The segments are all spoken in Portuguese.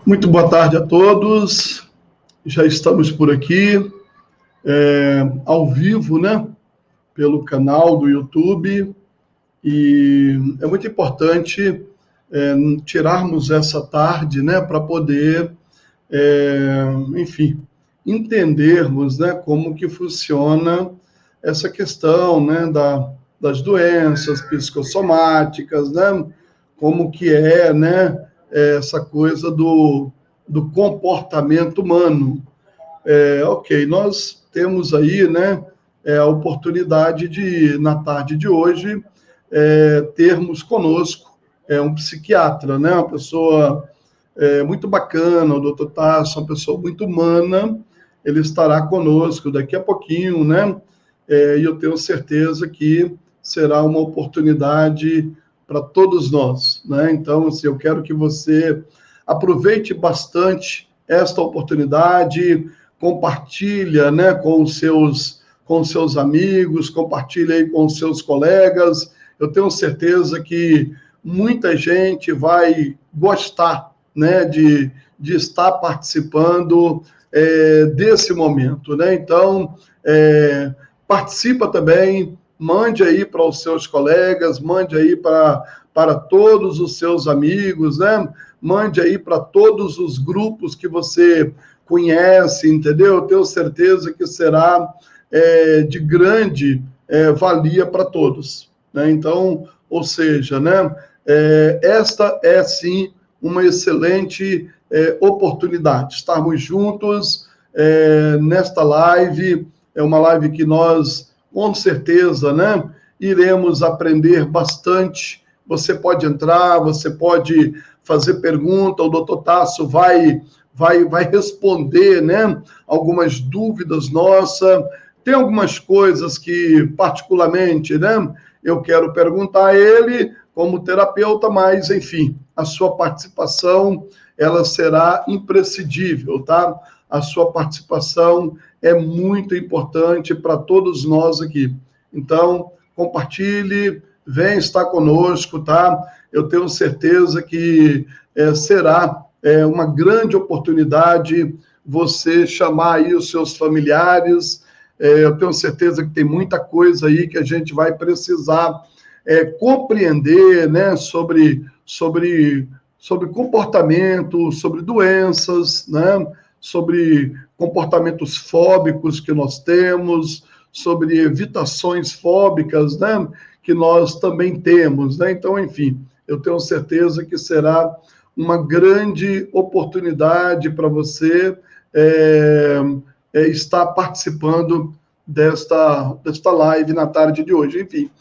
Muito boa tarde a todos. Já estamos por aqui, ao vivo, né? Pelo canal do YouTube. E é muito importante tirarmos essa tarde, né? Para poder, enfim, entendermos, né? Como que funciona essa questão, né? Das doenças psicossomáticas, né? Como que né? Essa coisa do comportamento humano. Ok, nós temos aí, né, a oportunidade de, na tarde de hoje, termos conosco um psiquiatra, né, uma pessoa muito bacana, o Dr. Tasso, uma pessoa muito humana. Ele estará conosco daqui a pouquinho, né, e eu tenho certeza que será uma oportunidade para todos nós, né? Então, assim, eu quero que você aproveite bastante esta oportunidade, compartilha, né, com os seus amigos, compartilha aí com os seus colegas. Eu tenho certeza que muita gente vai gostar, né, de estar participando desse momento, né? Então, participa também, mande aí para os seus colegas, mande aí para todos os seus amigos, né? Mande aí para todos os grupos que você conhece, entendeu? Eu tenho certeza que será de grande valia para todos, né? Então, ou seja, né? Esta é, sim, uma excelente oportunidade. Estarmos juntos nesta live. É uma live que nós, com certeza, né, iremos aprender bastante. Você pode entrar, você pode fazer pergunta, o Dr. Tasso vai responder, né, algumas dúvidas nossas. Tem algumas coisas que, particularmente, né, eu quero perguntar a ele, como terapeuta, mas, enfim, a sua participação, ela será imprescindível, tá? A sua participação é muito importante para todos nós aqui. Então, compartilhe, vem estar conosco, tá? Eu tenho certeza que será uma grande oportunidade você chamar aí os seus familiares. Eu tenho certeza que tem muita coisa aí que a gente vai precisar compreender, né, sobre comportamento, sobre doenças, né, sobre comportamentos fóbicos que nós temos, sobre evitações fóbicas, né, que nós também temos, né? Então, enfim, eu tenho certeza que será uma grande oportunidade para você estar participando desta live na tarde de hoje. Enfim,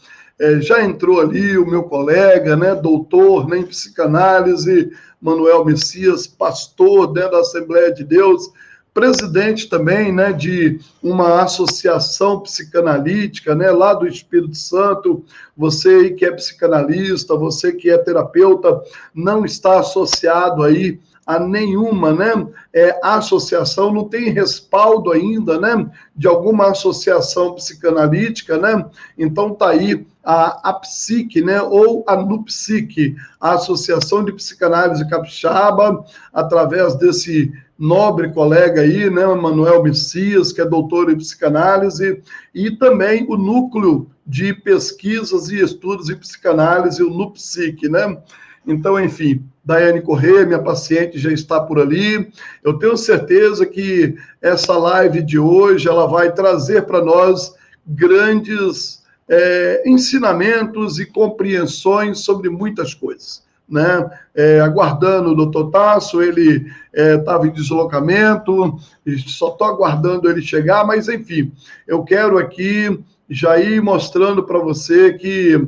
já entrou ali o meu colega, né, doutor, né, em psicanálise, Manuel Messias, pastor, né, da Assembleia de Deus, presidente também, né, de uma associação psicanalítica, né, lá do Espírito Santo. Você que é psicanalista, você que é terapeuta, não está associado aí a nenhuma, né, associação, não tem respaldo ainda, né, de alguma associação psicanalítica, né? Então tá aí a Psique, né, ou a NUPSIC, a Associação de Psicanálise Capixaba, através desse nobre colega aí, né, Manuel Messias, que é doutor em psicanálise, e também o Núcleo de Pesquisas e Estudos em Psicanálise, o NUPSIC, né? Então, enfim, Daiane Corrêa, minha paciente, já está por ali. Eu tenho certeza que essa live de hoje, ela vai trazer para nós grandes ensinamentos e compreensões sobre muitas coisas, né? Aguardando o Dr. Tasso, ele estava em deslocamento, só estou aguardando ele chegar, mas, enfim, eu quero aqui já ir mostrando para você que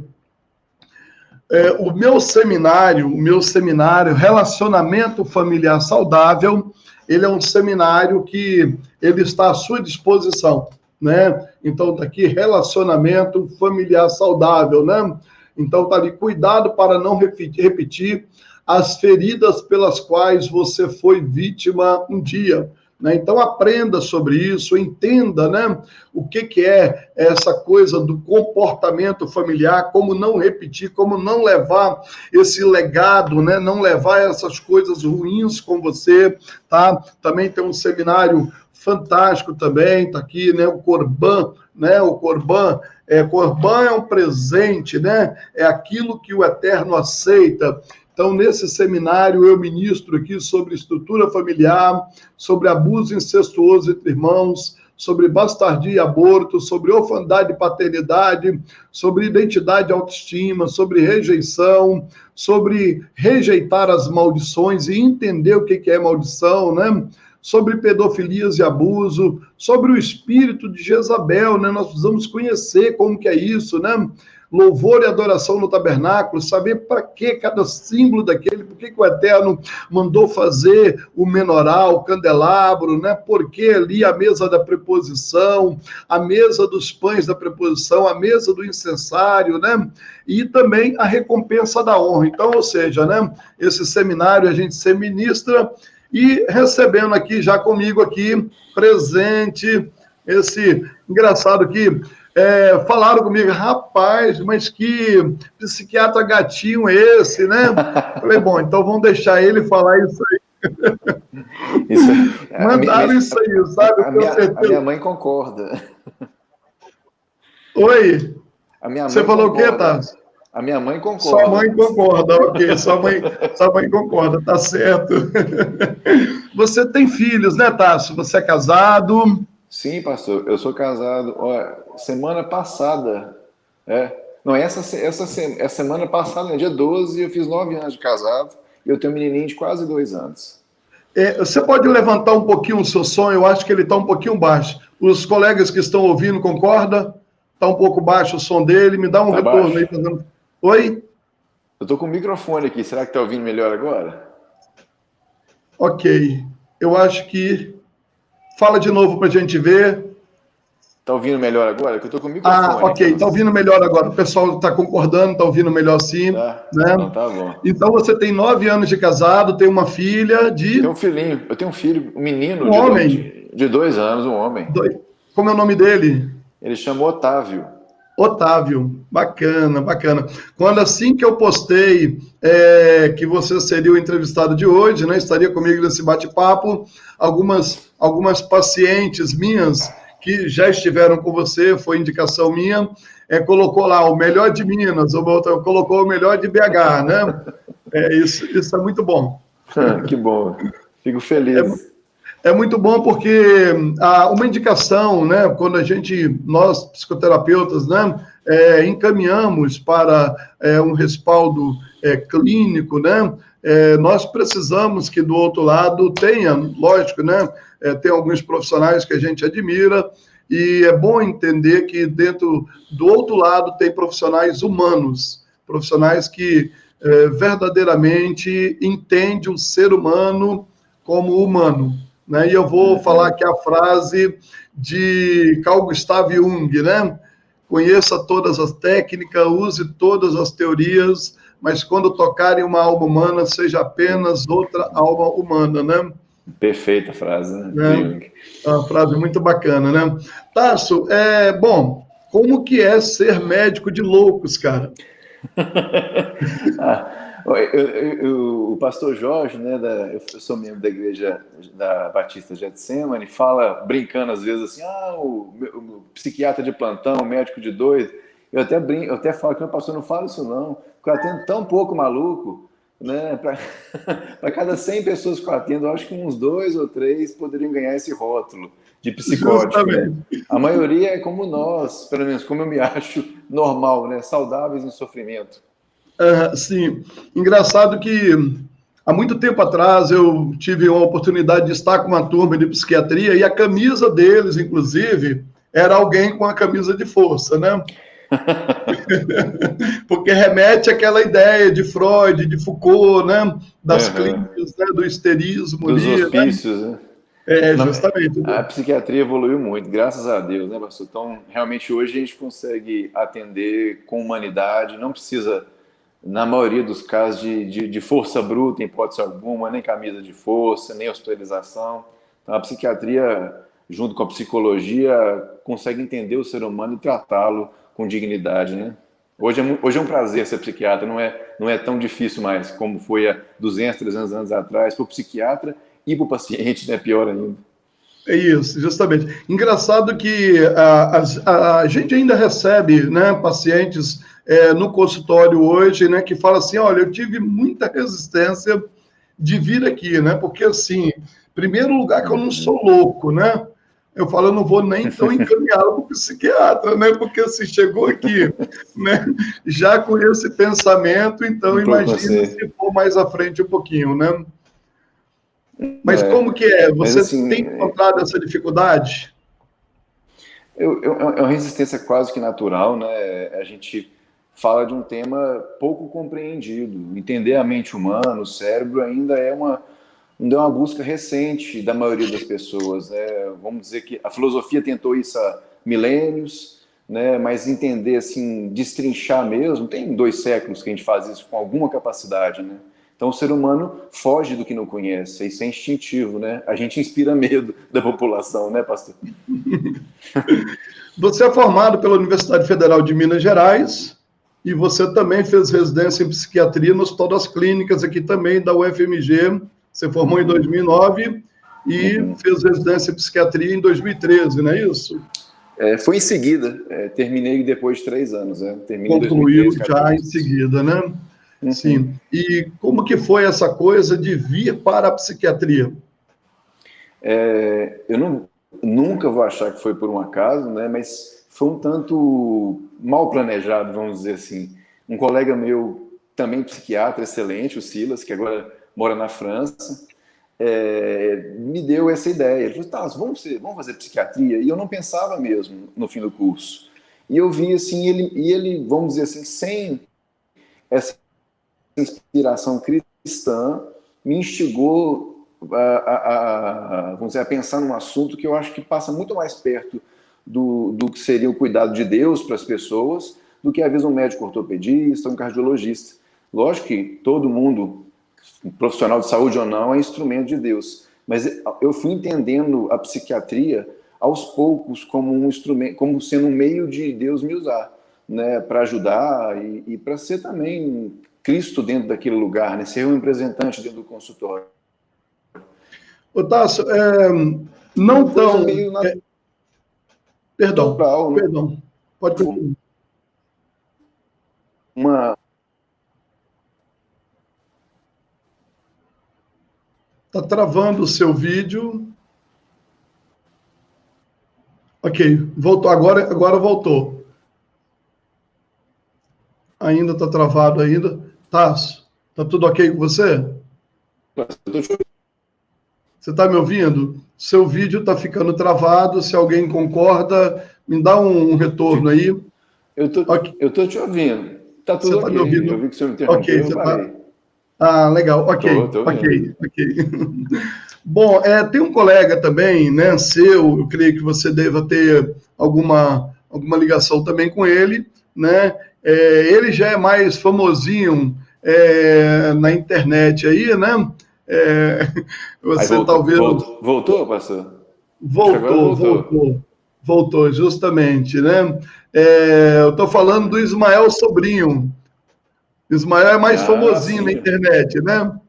o meu seminário Relacionamento Familiar Saudável, ele é um seminário que ele está à sua disposição, né? Então, tá aqui, Relacionamento Familiar Saudável, né? Então, tá ali, cuidado para não repetir as feridas pelas quais você foi vítima um dia. né? Então, aprenda sobre isso, entenda, né, o que é essa coisa do comportamento familiar, como não repetir, como não levar esse legado, né, não levar essas coisas ruins com você, tá? Também tem um seminário fantástico também, tá aqui, né, o Corban, né, o Corban é um presente, né, é aquilo que o Eterno aceita. Então, nesse seminário, eu ministro aqui sobre estrutura familiar, sobre abuso incestuoso entre irmãos, sobre bastardia e aborto, sobre orfandade e paternidade, sobre identidade e autoestima, sobre rejeição, sobre rejeitar as maldições e entender o que é maldição, né? Sobre pedofilias e abuso, sobre o espírito de Jezabel, né? Nós precisamos conhecer como que é isso, né? Louvor e adoração no tabernáculo, saber para que cada símbolo daquele, por que o Eterno mandou fazer o menoral, o candelabro, né? Por que ali a mesa da preposição, a mesa dos pães da preposição, a mesa do incensário, né? E também a recompensa da honra. Então, ou seja, né? Esse seminário a gente se ministra e recebendo aqui, já comigo aqui, presente, esse engraçado que falaram comigo, rapaz, mas que psiquiatra gatinho esse, né? Falei, bom, então vamos deixar ele falar isso aí. Isso, Mandaram isso aí, sabe? A minha mãe concorda. Oi? A minha mãe Você falou concorda. O quê, Tarso? A minha mãe concorda. Sua mãe concorda, ok. Sua mãe concorda, tá certo. Você tem filhos, né, Tarso? Você é casado? Sim, pastor, eu sou casado. Olha, semana passada, não, essa semana passada, né, dia 12, eu fiz 9 anos de casado e eu tenho um menininho de quase 2 anos. Você pode levantar um pouquinho o seu som? Eu acho que ele está um pouquinho baixo. Os colegas que estão ouvindo, concorda? Está um pouco baixo o som dele. Me dá um retorno aí. Oi? Eu estou com o microfone aqui. Será que está ouvindo melhor agora? Ok. Eu acho que... Fala de novo para a gente ver. Está ouvindo melhor agora? Que eu estou com o microfone. Ok. Está ouvindo melhor agora. O pessoal está concordando, está ouvindo melhor sim. Tá. Né? Então tá bom. Então você tem 9 anos de casado, tem uma filha de... Tem um filhinho. Eu tenho um filho, um menino um homem. De 2 anos, um homem. Como é o nome dele? Ele chama Otávio. Otávio, bacana, bacana. Quando assim que eu postei que você seria o entrevistado de hoje, né, estaria comigo nesse bate-papo, algumas pacientes minhas que já estiveram com você, foi indicação minha, colocou lá o melhor de Minas, ou colocou o melhor de BH, né? Isso é muito bom. Que bom, fico feliz. É muito bom porque uma indicação, né, quando nós psicoterapeutas, né, encaminhamos para um respaldo clínico, né, nós precisamos que do outro lado tenha, lógico, né, tem alguns profissionais que a gente admira e é bom entender que dentro do outro lado tem profissionais humanos, profissionais que verdadeiramente entendem o ser humano como humano. Né? E eu vou falar aqui a frase de Carl Gustav Jung, né? Conheça todas as técnicas, use todas as teorias, mas quando tocarem uma alma humana, seja apenas outra alma humana, né? Perfeita frase, né? Jung. É uma frase muito bacana, né? Tarso, bom, como que é ser médico de loucos, cara? O pastor Jorge, né, eu sou membro da igreja da Batista Getsemane, fala, brincando às vezes assim, o psiquiatra de plantão, o médico de doido, eu até falo que o pastor não fala isso não, porque eu atendo tão pouco maluco, né, para cada 100 pessoas que eu atendo, eu acho que uns 2 ou 3 poderiam ganhar esse rótulo de psicótico, né? A maioria é como nós, pelo menos como eu me acho normal, né, saudáveis em sofrimento. Sim, engraçado que há muito tempo atrás eu tive uma oportunidade de estar com uma turma de psiquiatria e a camisa deles, inclusive, era alguém com a camisa de força, né? Porque remete àquela ideia de Freud, de Foucault, né? Das clínicas, né? Do histerismo. Dos hospícios, né? Justamente. A psiquiatria evoluiu muito, graças a Deus, né, pastor? Então, realmente, hoje a gente consegue atender com humanidade, não precisa... Na maioria dos casos de força bruta, em hipótese alguma, nem camisa de força, nem hospitalização. Então, a psiquiatria, junto com a psicologia, consegue entender o ser humano e tratá-lo com dignidade, né? Hoje é um prazer ser psiquiatra, não é tão difícil mais como foi há 200, 300 anos atrás, para o psiquiatra e para o paciente, né? Pior ainda. É isso, justamente. Engraçado que a gente ainda recebe, né, pacientes no consultório hoje, né, que fala assim, olha, eu tive muita resistência de vir aqui, né, porque assim, primeiro lugar que eu não sou louco, né, eu falo, eu não vou nem tão encaminhado para o psiquiatra, né, porque se chegou aqui, né, já com esse pensamento, então imagina se for mais à frente um pouquinho, né. Mas como que é? Mas, Você assim, tem encontrado essa dificuldade? é uma resistência quase que natural, né? A gente fala de um tema pouco compreendido. Entender a mente humana, o cérebro, ainda é uma busca recente da maioria das pessoas, né? Vamos dizer que a filosofia tentou isso há milênios, né? Mas entender, assim, destrinchar mesmo, tem 2 séculos que a gente faz isso com alguma capacidade, né? Então, o ser humano foge do que não conhece, isso é instintivo, né? A gente inspira medo da população, né, pastor? Você é formado pela Universidade Federal de Minas Gerais e você também fez residência em psiquiatria no Hospital das Clínicas, aqui também da UFMG. Você formou em 2009 e fez residência em psiquiatria em 2013, não é isso? Foi em seguida, terminei depois de 3 anos, né? Terminei em Concluiu 2013, já 14. em seguida, né? Sim. E como que foi essa coisa de vir para a psiquiatria? Eu nunca vou achar que foi por um acaso, né? Mas foi um tanto mal planejado, vamos dizer assim. Um colega meu, também psiquiatra, excelente, o Silas, que agora mora na França, me deu essa ideia. Ele falou, tá, vamos fazer psiquiatria? E eu não pensava mesmo no fim do curso. E eu vi assim, ele, vamos dizer assim, sem essa inspiração cristã, me instigou vamos dizer, a pensar num assunto que eu acho que passa muito mais perto do que seria o cuidado de Deus para as pessoas, do que às vezes um médico ortopedista, um cardiologista. Lógico que todo mundo, profissional de saúde ou não, é instrumento de Deus, mas eu fui entendendo a psiquiatria aos poucos como um instrumento, como sendo um meio de Deus me usar, né, para ajudar e para ser também Cristo dentro daquele lugar, né, ser um representante dentro do consultório. Ô, Tássio, não tão... meio Perdão, natural, pode continuar. Está travando o seu vídeo. Ok, voltou. Agora voltou. Ainda está travado ainda. Tássio, está tudo ok com você? Você está me ouvindo? Seu vídeo está ficando travado. Se alguém concorda, me dá um retorno aí. Eu estou te ouvindo. Está tudo ok. Você está me ouvindo? Eu vi que o senhor interrompeu, eu parei. Ah, legal. Ok. Bom, tem um colega também, né, seu, eu creio que você deva ter alguma ligação também com ele, né? Ele já é mais famosinho na internet aí, né? Você talvez... Voltou, pastor? Voltou, justamente, né? Eu estou falando do Ismael Sobrinho. Ismael é mais famosinho na internet, né?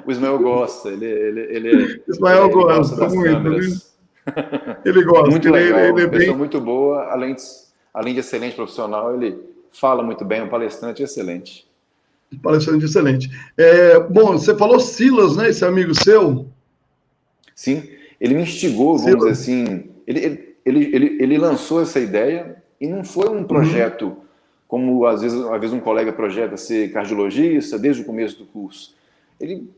O Ismael gosta, ele gosta das muito, câmeras. Né? Ele gosta. Muito legal, ele é pessoa bem... muito boa, além de excelente profissional, ele fala muito bem, um palestrante excelente. Palestrante excelente. Bom, você falou Silas, né? Esse amigo seu? Sim, ele me instigou, vamos dizer assim, ele lançou essa ideia e não foi um projeto como às vezes um colega projeta ser cardiologista desde o começo do curso. Ele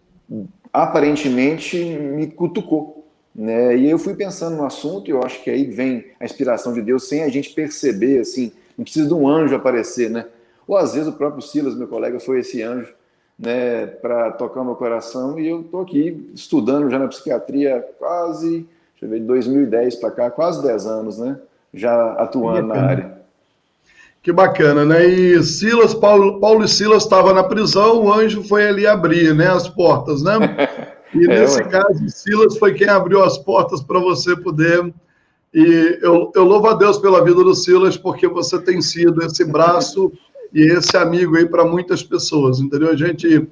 aparentemente me cutucou, né? E eu fui pensando no assunto e eu acho que aí vem a inspiração de Deus sem a gente perceber, assim, não precisa de um anjo aparecer, né? Ou às vezes o próprio Silas, meu colega, foi esse anjo, né, para tocar o meu coração, e eu estou aqui estudando já na psiquiatria quase, deixa eu ver, de 2010 para cá, quase 10 anos, né? Já atuando na área. Que bacana, né? E Paulo e Silas estavam na prisão, o anjo foi ali abrir, né, as portas, né? E nesse Ué. caso, o Silas foi quem abriu as portas para você poder. E eu louvo a Deus pela vida do Silas, porque você tem sido esse braço e esse amigo aí para muitas pessoas, entendeu? A gente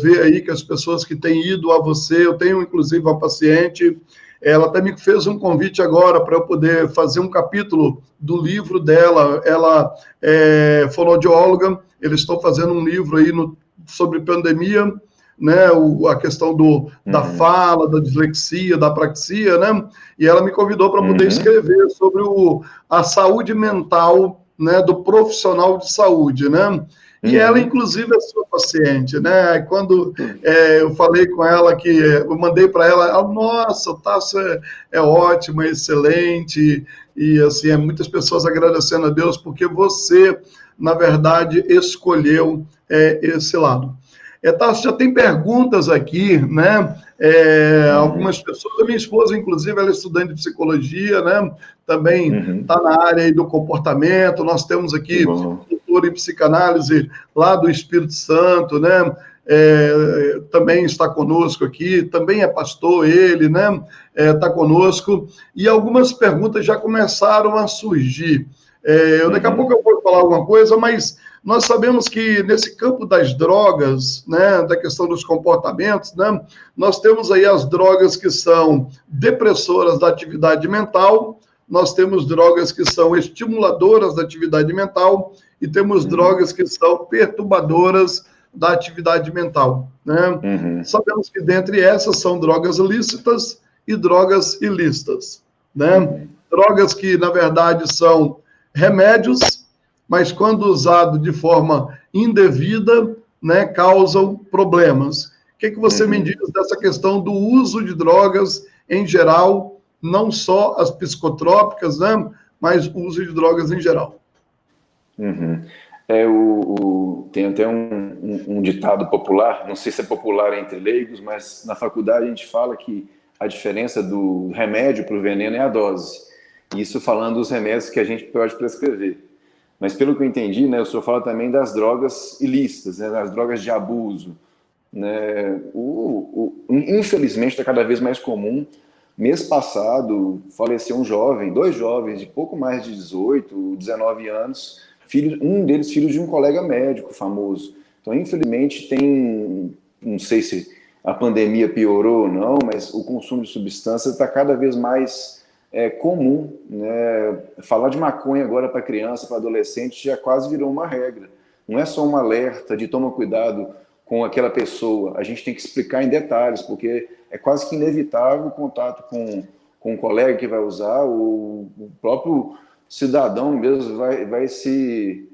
vê aí que as pessoas que têm ido a você, eu tenho inclusive uma paciente, ela até me fez um convite agora para eu poder fazer um capítulo do livro dela. Ela é fonoaudióloga, eles estão fazendo um livro aí sobre pandemia, né, a questão da fala, da dislexia, da apraxia, né, e ela me convidou para poder escrever sobre a saúde mental, né, do profissional de saúde, né, e ela, inclusive, é sua paciente, né, quando eu falei com ela que eu mandei para ela, nossa, Tasso é ótima, é excelente, e assim, muitas pessoas agradecendo a Deus porque você, na verdade, escolheu esse lado. Tasso, já tem perguntas aqui, né? Algumas pessoas, a minha esposa, inclusive, ela é estudante de psicologia, né? Também está na área aí do comportamento. Nós temos aqui doutor em psicanálise lá do Espírito Santo, né? Também está conosco aqui, também é pastor ele, né? Está conosco. E algumas perguntas já começaram a surgir. Daqui a pouco eu vou falar alguma coisa, mas nós sabemos que nesse campo das drogas, né, da questão dos comportamentos, né, nós temos aí as drogas que são depressoras da atividade mental, nós temos drogas que são estimuladoras da atividade mental e temos drogas que são perturbadoras da atividade mental, né? Sabemos que dentre essas são drogas lícitas e drogas ilícitas, né? Drogas que, na verdade, são remédios, mas quando usado de forma indevida, né, causam problemas. O que você me diz dessa questão do uso de drogas em geral, não só as psicotrópicas, né, mas o uso de drogas em geral? Tem até um ditado popular, não sei se é popular entre leigos, mas na faculdade a gente fala que a diferença do remédio para o veneno é a dose. Isso falando dos remédios que a gente pode prescrever. Mas pelo que eu entendi, né, o senhor fala também das drogas ilícitas, né, das drogas de abuso. Né? Infelizmente está cada vez mais comum. Mês passado faleceu um jovem, 2 jovens de pouco mais de 18, 19 anos, um deles filho de um colega médico famoso. Então, infelizmente, não sei se a pandemia piorou ou não, mas o consumo de substâncias está cada vez mais comum, né? Falar de maconha agora para criança, para adolescente, já quase virou uma regra. Não é só um alerta de toma cuidado com aquela pessoa, a gente tem que explicar em detalhes, porque é quase que inevitável o contato com um colega que vai usar, o próprio cidadão mesmo vai se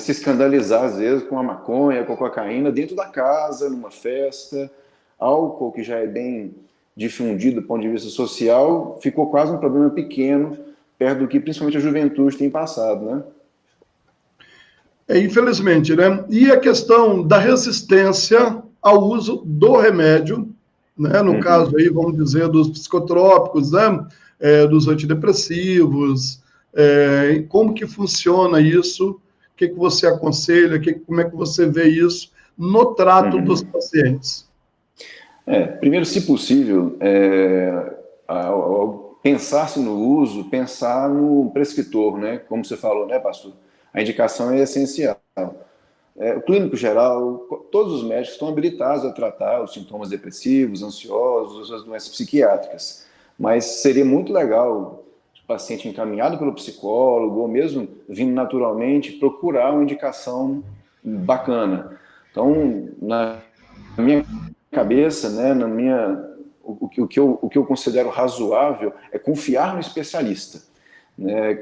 escandalizar, às vezes, com a maconha, com a cocaína, dentro da casa, numa festa. Álcool, que já é bem difundido do ponto de vista social, ficou quase um problema pequeno, perto do que principalmente a juventude tem passado, né? Infelizmente, né? E a questão da resistência ao uso do remédio, né? No caso aí, vamos dizer, dos psicotrópicos, né? Dos antidepressivos, como que funciona isso? O que você aconselha? Como é que você vê isso no trato dos pacientes? Primeiro, se possível, ao pensar-se no uso, pensar no prescritor, né? Como você falou, né, pastor? A indicação é essencial. O clínico geral, todos os médicos estão habilitados a tratar os sintomas depressivos, ansiosos, as doenças psiquiátricas. Mas seria muito legal o paciente encaminhado pelo psicólogo, ou mesmo vindo naturalmente, procurar uma indicação bacana. Então, na minha cabeça, né, o que eu considero razoável é confiar no especialista.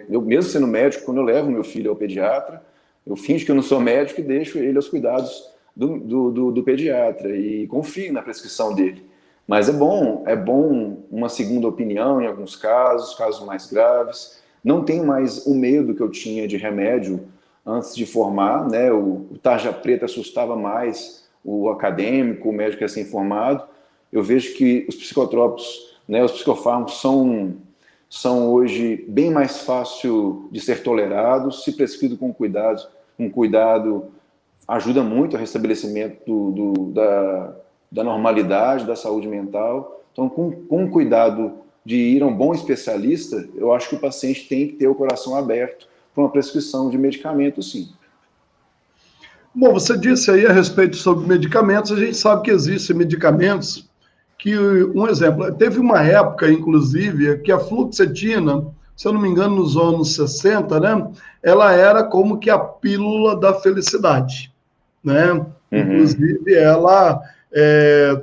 Eu mesmo sendo médico, quando eu levo meu filho ao pediatra, eu finjo que eu não sou médico e deixo ele aos cuidados do pediatra e confio na prescrição dele. Mas é bom uma segunda opinião em alguns casos mais graves. Não tenho mais o medo que eu tinha de remédio antes de formar, né? O tarja preta assustava mais o acadêmico, o médico recém-formado. Eu vejo que os psicotrópicos, né, os psicofármacos são hoje bem mais fácil de ser tolerados, se prescrito com cuidado, ajuda muito ao restabelecimento da normalidade, da saúde mental. Então, com cuidado de ir a um bom especialista, eu acho que o paciente tem que ter o coração aberto para uma prescrição de medicamento, sim. Bom, você disse aí a respeito sobre medicamentos, a gente sabe que existem medicamentos que, um exemplo, teve uma época, inclusive, que a fluoxetina, se eu não me engano, nos anos 60, né, ela era como que a pílula da felicidade, né? Inclusive, ela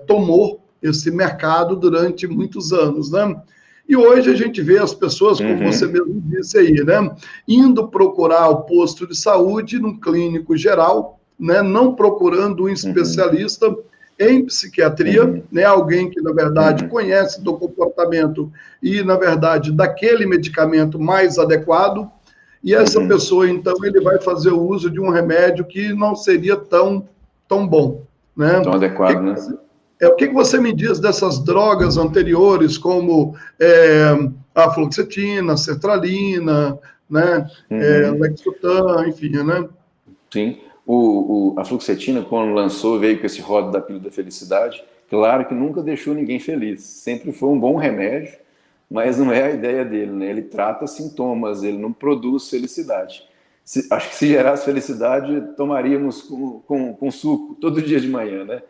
tomou esse mercado durante muitos anos, né? E hoje a gente vê as pessoas, como você mesmo disse aí, né, indo procurar o posto de saúde num clínico geral, né, não procurando um especialista em psiquiatria, né, alguém que, na verdade, conhece do comportamento e, na verdade, daquele medicamento mais adequado, e essa pessoa, então, ele vai fazer o uso de um remédio que não seria tão bom, né? Tão adequado, né? O que você me diz dessas drogas anteriores, como a fluoxetina, a sertralina, né, Lexotan, enfim, né? Sim. A fluoxetina, quando lançou, veio com esse rótulo da pílula da felicidade. Claro que nunca deixou ninguém feliz. Sempre foi um bom remédio, mas não é a ideia dele, né? Ele trata sintomas, ele não produz felicidade. Acho que se gerasse felicidade, tomaríamos com suco todo dia de manhã, né?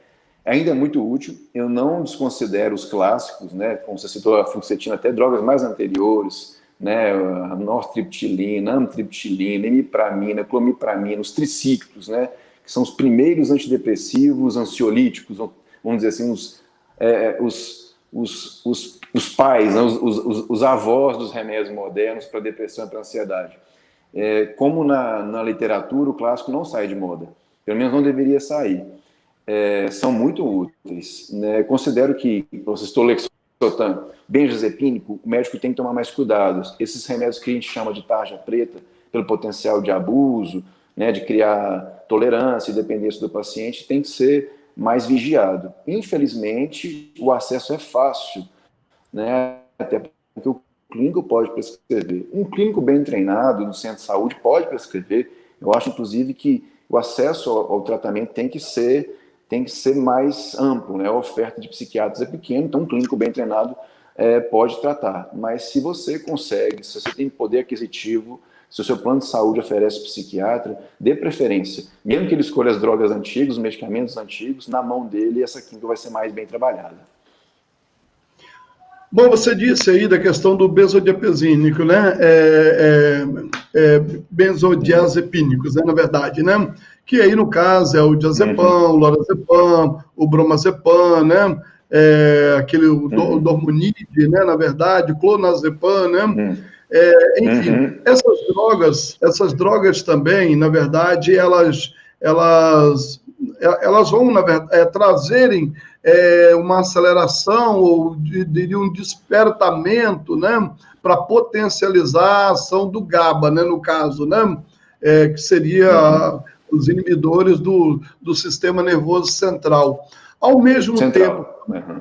Ainda é muito útil. Eu não desconsidero os clássicos, né? Como você citou, a fluoxetina, até drogas mais anteriores, né, a nortriptilina, amitriptilina, imipramina, clomipramina, os triciclos, né, que são os primeiros antidepressivos, ansiolíticos, vamos dizer assim, os pais, né, os avós dos remédios modernos para depressão e para ansiedade. Como na literatura, o clássico não sai de moda, pelo menos não deveria sair. São muito úteis, né? Considero que o Lexotan, benzodiazepínico, o médico tem que tomar mais cuidados. Esses remédios que a gente chama de tarja preta, pelo potencial de abuso, né, de criar tolerância e dependência do paciente, tem que ser mais vigiado. Infelizmente, o acesso é fácil, né, até porque o clínico pode prescrever. Um clínico bem treinado no centro de saúde pode prescrever. Eu acho, inclusive, que o acesso ao tratamento tem que ser mais amplo, né? A oferta de psiquiatras é pequena, então um clínico bem treinado pode tratar. Mas se você consegue, se você tem poder aquisitivo, se o seu plano de saúde oferece psiquiatra, dê preferência. Mesmo que ele escolha as drogas antigas, os medicamentos antigos, na mão dele essa química vai ser mais bem trabalhada. Bom, você disse aí da questão do benzodiazepínico, né? Benzodiazepínicos, né, na verdade, né? Que aí, no caso, é o diazepam, o lorazepam, o bromazepam, né? Aquele o dormonide, né? Na verdade, o clonazepam, né? Enfim, essas drogas também, na verdade, elas vão, na verdade, trazerem uma aceleração ou diria um despertamento, né, para potencializar a ação do GABA, né, no caso, né, que seria os inibidores do sistema nervoso central. Ao mesmo tempo,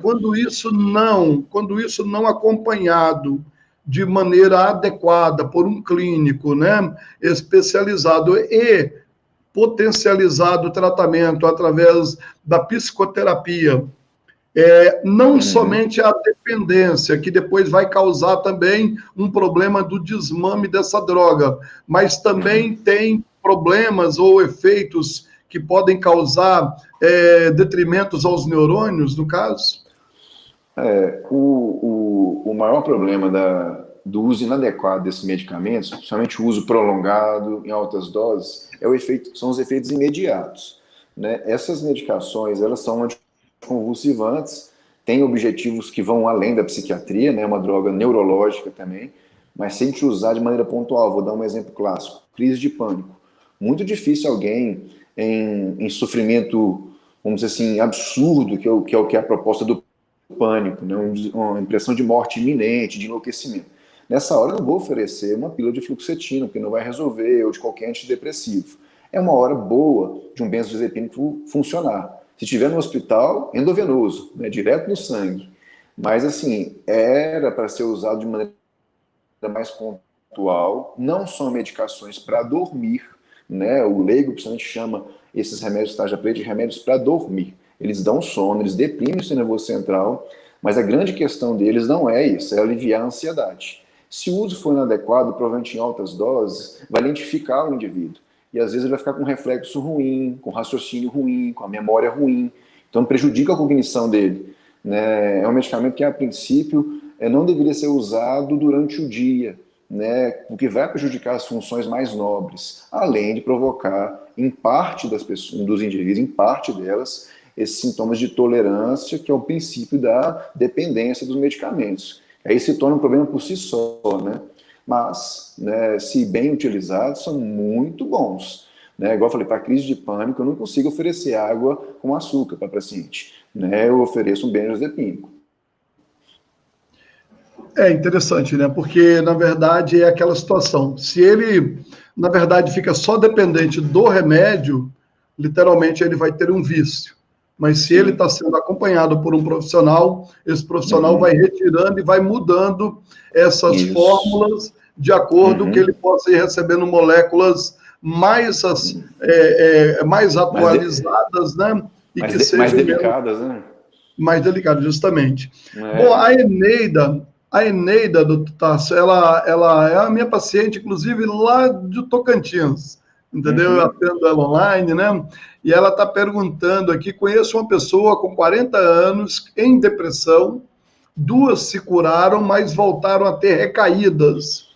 quando isso não acompanhado de maneira adequada por um clínico, né, especializado e potencializado o tratamento através da psicoterapia, não somente a dependência, que depois vai causar também um problema do desmame dessa droga, mas também tem problemas ou efeitos que podem causar detrimentos aos neurônios, no caso? O maior problema do uso inadequado desses medicamentos, principalmente o uso prolongado em altas doses, são os efeitos imediatos, né? Essas medicações, elas são anticonvulsivantes, têm objetivos que vão além da psiquiatria, né? É uma droga neurológica também, mas se a gente usar de maneira pontual, vou dar um exemplo clássico, crise de pânico. Muito difícil alguém em sofrimento, vamos dizer assim, absurdo, que é a proposta do pânico, né? Uma impressão de morte iminente, de enlouquecimento. Nessa hora eu não vou oferecer uma pílula de fluoxetina, porque não vai resolver, ou de qualquer antidepressivo. É uma hora boa de um benzodiazepínico funcionar. Se estiver no hospital, endovenoso, né? Direto no sangue. Mas, assim, era para ser usado de maneira mais pontual. Não são medicações para dormir, né? O leigo, principalmente, chama esses remédios tarja preta de remédios para dormir. eles dão sono, eles deprimem o seu nervoso central, mas a grande questão deles não é isso, é aliviar a ansiedade. Se o uso for inadequado, provavelmente em altas doses, vai lentificar o indivíduo. E às vezes ele vai ficar com um reflexo ruim, com raciocínio ruim, com a memória ruim. Então prejudica a cognição dele. Né? É um medicamento que, a princípio, não deveria ser usado durante o dia, né? Porque vai prejudicar as funções mais nobres, além de provocar, em parte das pessoas, dos indivíduos, em parte delas, esses sintomas de tolerância, que é o princípio da dependência dos medicamentos. Aí se torna um problema por si só, né? Mas, né, se bem utilizados, são muito bons. Né? Igual eu falei, para crise de pânico, eu não consigo oferecer água com açúcar para paciente. Né? Eu ofereço um benzodiazepínico. É interessante, né? Porque, na verdade, é aquela situação. Se ele, na verdade, fica só dependente do remédio, literalmente ele vai ter um vício. Mas se ele está sendo acompanhado por um profissional, esse profissional vai retirando e vai mudando essas fórmulas de acordo com que ele possa ir recebendo moléculas mais atualizadas, né? E que sejam mais delicadas, né? Mais delicadas, justamente. Bom, a Eneida do Tasso, ela é a minha paciente, inclusive, lá de Tocantins, entendeu? Eu atendo ela online, né? E ela está perguntando aqui, conheço uma pessoa com 40 anos, em depressão, 2 se curaram, mas voltaram a ter recaídas.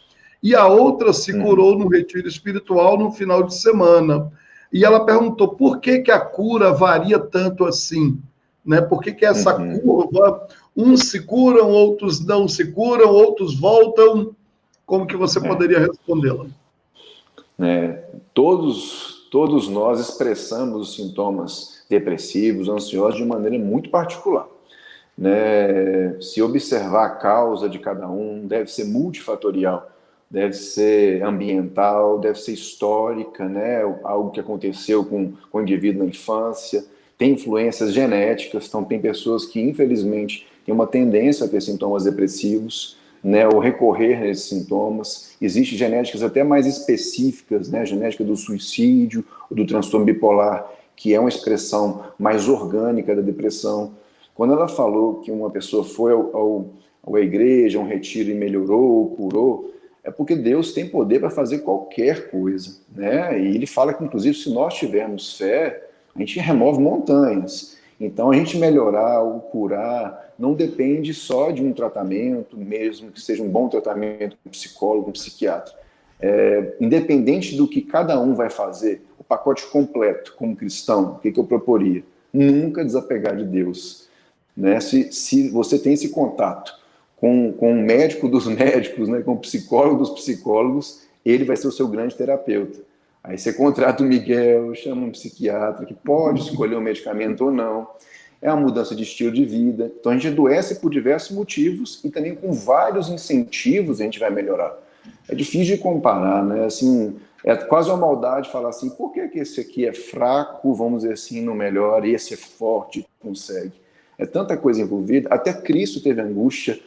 E a outra se curou no retiro espiritual no final de semana. E ela perguntou, por que a cura varia tanto assim? Né? Por que essa curva, uns se curam, outros não se curam, outros voltam? Como que você poderia respondê-la? Todos nós expressamos os sintomas depressivos, ansiosos, de maneira muito particular. Né? Se observar a causa de cada um, deve ser multifatorial, deve ser ambiental, deve ser histórica, né? Algo que aconteceu com o indivíduo na infância. Tem influências genéticas, então tem pessoas que, infelizmente, têm uma tendência a ter sintomas depressivos, né, ou recorrer a esses sintomas. Existem genéticas até mais específicas, né, a genética do suicídio, ou do transtorno bipolar, que é uma expressão mais orgânica da depressão. Quando ela falou que uma pessoa foi à igreja, a um retiro e melhorou, curou, é porque Deus tem poder para fazer qualquer coisa, né? E ele fala que, inclusive, se nós tivermos fé, a gente remove montanhas. Então, a gente melhorar ou curar não depende só de um tratamento, mesmo que seja um bom tratamento com um psicólogo, um psiquiatra. Independente do que cada um vai fazer, o pacote completo, como cristão, o que eu proporia? Nunca desapegar de Deus. Né? Se você tem esse contato com o médico dos médicos, né, com o psicólogo dos psicólogos, ele vai ser o seu grande terapeuta. Aí você contrata o Miguel, chama um psiquiatra que pode escolher o medicamento ou não. É uma mudança de estilo de vida. Então a gente adoece por diversos motivos e também com vários incentivos a gente vai melhorar. É difícil de comparar, né? Assim, é quase uma maldade falar assim, por que esse aqui é fraco, vamos dizer assim, não melhora, e esse é forte, consegue. É tanta coisa envolvida. Até Cristo teve angústia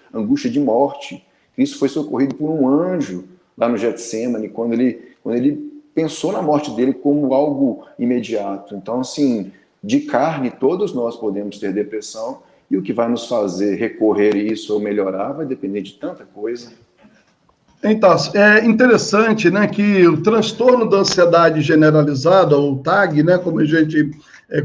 de morte. Cristo foi socorrido por um anjo lá no Getsemane, quando ele pensou na morte dele como algo imediato. Então, assim, de carne, todos nós podemos ter depressão, e o que vai nos fazer recorrer a isso ou melhorar vai depender de tanta coisa. Então, é interessante, né, que o transtorno da ansiedade generalizada, ou TAG, né, como a gente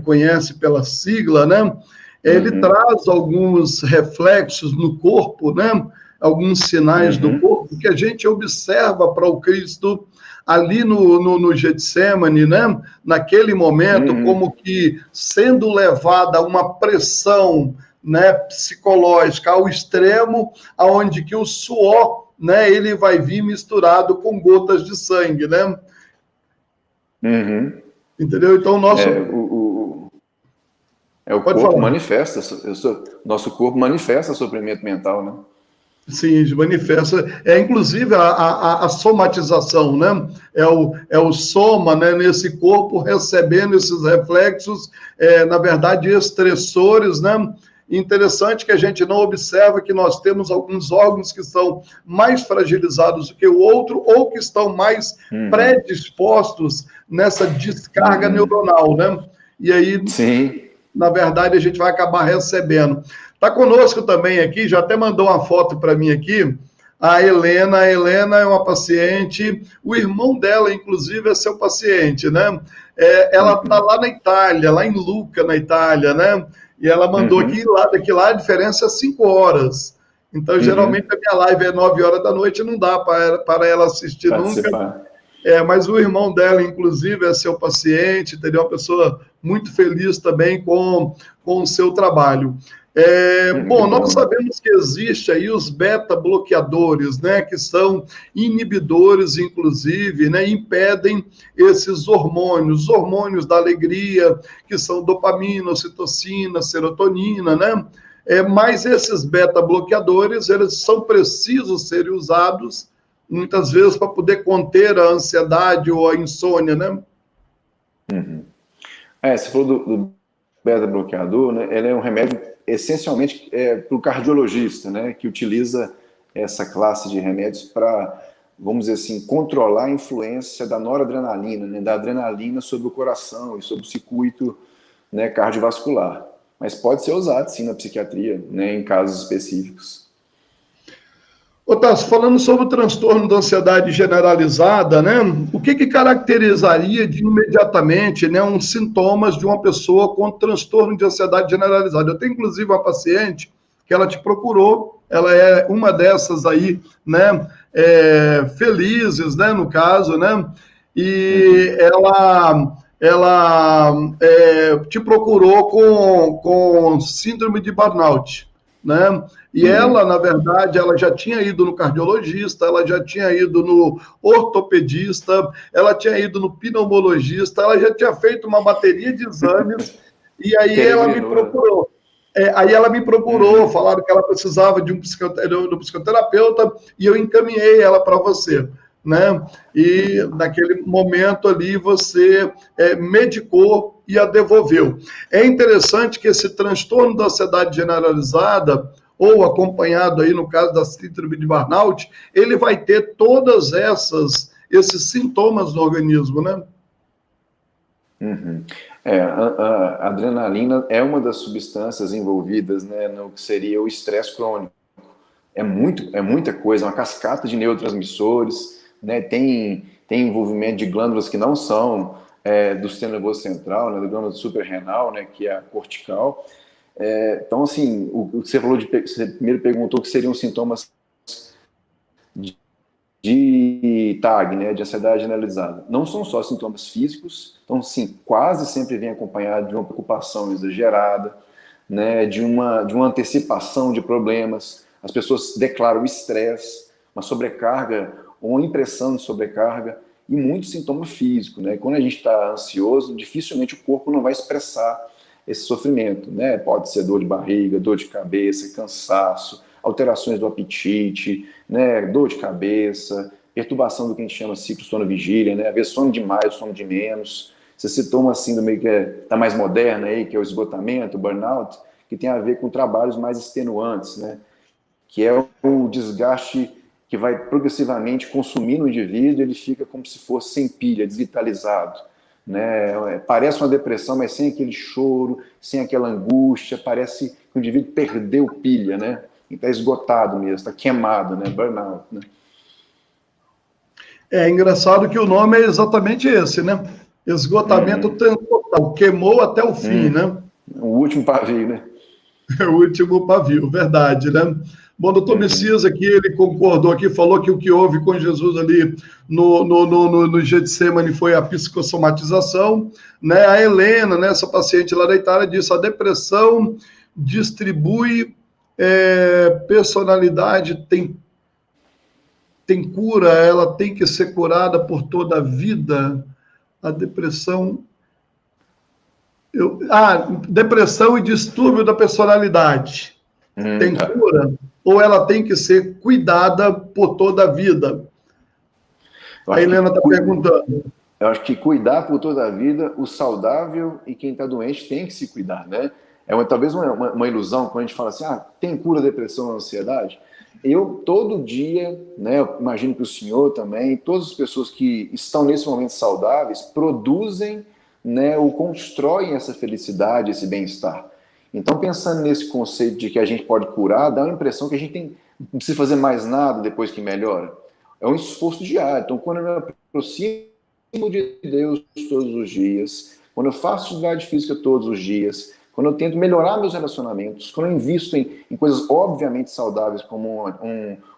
conhece pela sigla, né, ele traz alguns reflexos no corpo, né, alguns sinais do corpo que a gente observa para o Cristo ali no Getsemane, né? Naquele momento, como que sendo levada a uma pressão, né, psicológica ao extremo, aonde que o suor, né, ele vai vir misturado com gotas de sangue, né? Entendeu? Então, o corpo manifesta, nosso corpo manifesta sofrimento mental, né? Sim, manifesta. Inclusive a somatização, né? É o soma, né, nesse corpo recebendo esses reflexos, na verdade, estressores, né? Interessante que a gente não observa que nós temos alguns órgãos que são mais fragilizados do que o outro ou que estão mais predispostos nessa descarga neuronal, né? E aí... Sim. na verdade, a gente vai acabar recebendo. Está conosco também aqui, já até mandou uma foto para mim aqui, a Helena. A Helena é uma paciente, o irmão dela, inclusive, é seu paciente, né? Ela está lá na Itália, lá em Lucca, na Itália, né? E ela mandou aqui, daqui lá a diferença é 5 horas. Então, geralmente, a minha live é 9 horas da noite, não dá para ela assistir participar. Nunca. Mas o irmão dela, inclusive, é seu paciente, entendeu? Uma pessoa muito feliz também com o seu trabalho. Bom, nós sabemos que existe aí os beta-bloqueadores, né, que são inibidores, inclusive, né, impedem esses hormônios, os hormônios da alegria, que são dopamina, ocitocina, serotonina, né? Mas esses beta-bloqueadores, eles são precisos serem usados muitas vezes para poder conter a ansiedade ou a insônia, né? Você falou do beta-bloqueador, né? Ele é um remédio essencialmente para o cardiologista, né? Que utiliza essa classe de remédios para, vamos dizer assim, controlar a influência da noradrenalina, né? Da adrenalina sobre o coração e sobre o circuito, né, cardiovascular. Mas pode ser usado, sim, na psiquiatria, né, em casos específicos. Otávio, falando sobre o transtorno da ansiedade generalizada, né? O que caracterizaria de imediatamente, né, uns sintomas de uma pessoa com transtorno de ansiedade generalizada? Eu tenho, inclusive, uma paciente que ela te procurou, ela é uma dessas aí, né, felizes, né, no caso, né? E ela te procurou com síndrome de burnout, né? E ela, na verdade, ela já tinha ido no cardiologista, ela já tinha ido no ortopedista, ela tinha ido no pneumologista, ela já tinha feito uma bateria de exames, e aí ela me procurou. Aí ela me procurou, falaram que ela precisava de um psicoterapeuta, e eu encaminhei ela para você, né? E naquele momento ali você medicou e a devolveu. É interessante que esse transtorno da ansiedade generalizada, ou acompanhado aí no caso da síndrome de burnout, ele vai ter todas esses sintomas no organismo, né? A adrenalina é uma das substâncias envolvidas, né, no que seria o estresse crônico. É muita coisa, uma cascata de neurotransmissores, né, tem envolvimento de glândulas que não são do sistema nervoso central, né, da glândula suprarrenal, né, que é a cortical. Então, assim, o que você falou, você primeiro perguntou que seriam sintomas de TAG, né, de ansiedade generalizada. Não são só sintomas físicos, então, sim, quase sempre vem acompanhado de uma preocupação exagerada, né, de uma antecipação de problemas. As pessoas declaram estresse, uma sobrecarga, ou uma impressão de sobrecarga, e muito sintoma físico, né? Quando a gente está ansioso, dificilmente o corpo não vai expressar esse sofrimento, né? Pode ser dor de barriga, dor de cabeça, cansaço, alterações do apetite, né? Dor de cabeça, perturbação do que a gente chama ciclo sono-vigília, né? Às vezes sono de mais, sono de menos. Você citou uma síndrome que está mais moderna aí, que é o esgotamento, o burnout, que tem a ver com trabalhos mais extenuantes, né? Que é o desgaste que vai progressivamente consumindo o indivíduo, ele fica como se fosse sem pilha, desvitalizado, né? Parece uma depressão, mas sem aquele choro, sem aquela angústia, parece que o indivíduo perdeu pilha, né? Está esgotado mesmo, está queimado, né? Burnout, né? É engraçado que o nome é exatamente esse, né? Esgotamento total, queimou até o fim, né? O último pavio, né? O último pavio, verdade, né? Bom, doutor Messias aqui, ele concordou aqui, falou que o que houve com Jesus ali no Getsemane foi a psicossomatização, né? A Helena, né, essa paciente lá da Itália, disse, a depressão distribui personalidade, tem cura, ela tem que ser curada por toda a vida. A depressão... depressão e distúrbio da personalidade. Tem cura? Ou ela tem que ser cuidada por toda a vida? A Helena está perguntando. Eu acho que cuidar por toda a vida, o saudável e quem está doente tem que se cuidar, né? Talvez uma ilusão quando a gente fala assim, tem cura, depressão, ansiedade. Eu, todo dia, né, eu imagino que o senhor também, todas as pessoas que estão nesse momento saudáveis, produzem né, ou constroem essa felicidade, esse bem-estar. Então, pensando nesse conceito de que a gente pode curar, dá a impressão que a gente não precisa fazer mais nada depois que melhora. É um esforço diário. Então, quando eu me aproximo de Deus todos os dias, quando eu faço atividade física todos os dias, quando eu tento melhorar meus relacionamentos, quando eu invisto em coisas obviamente saudáveis, como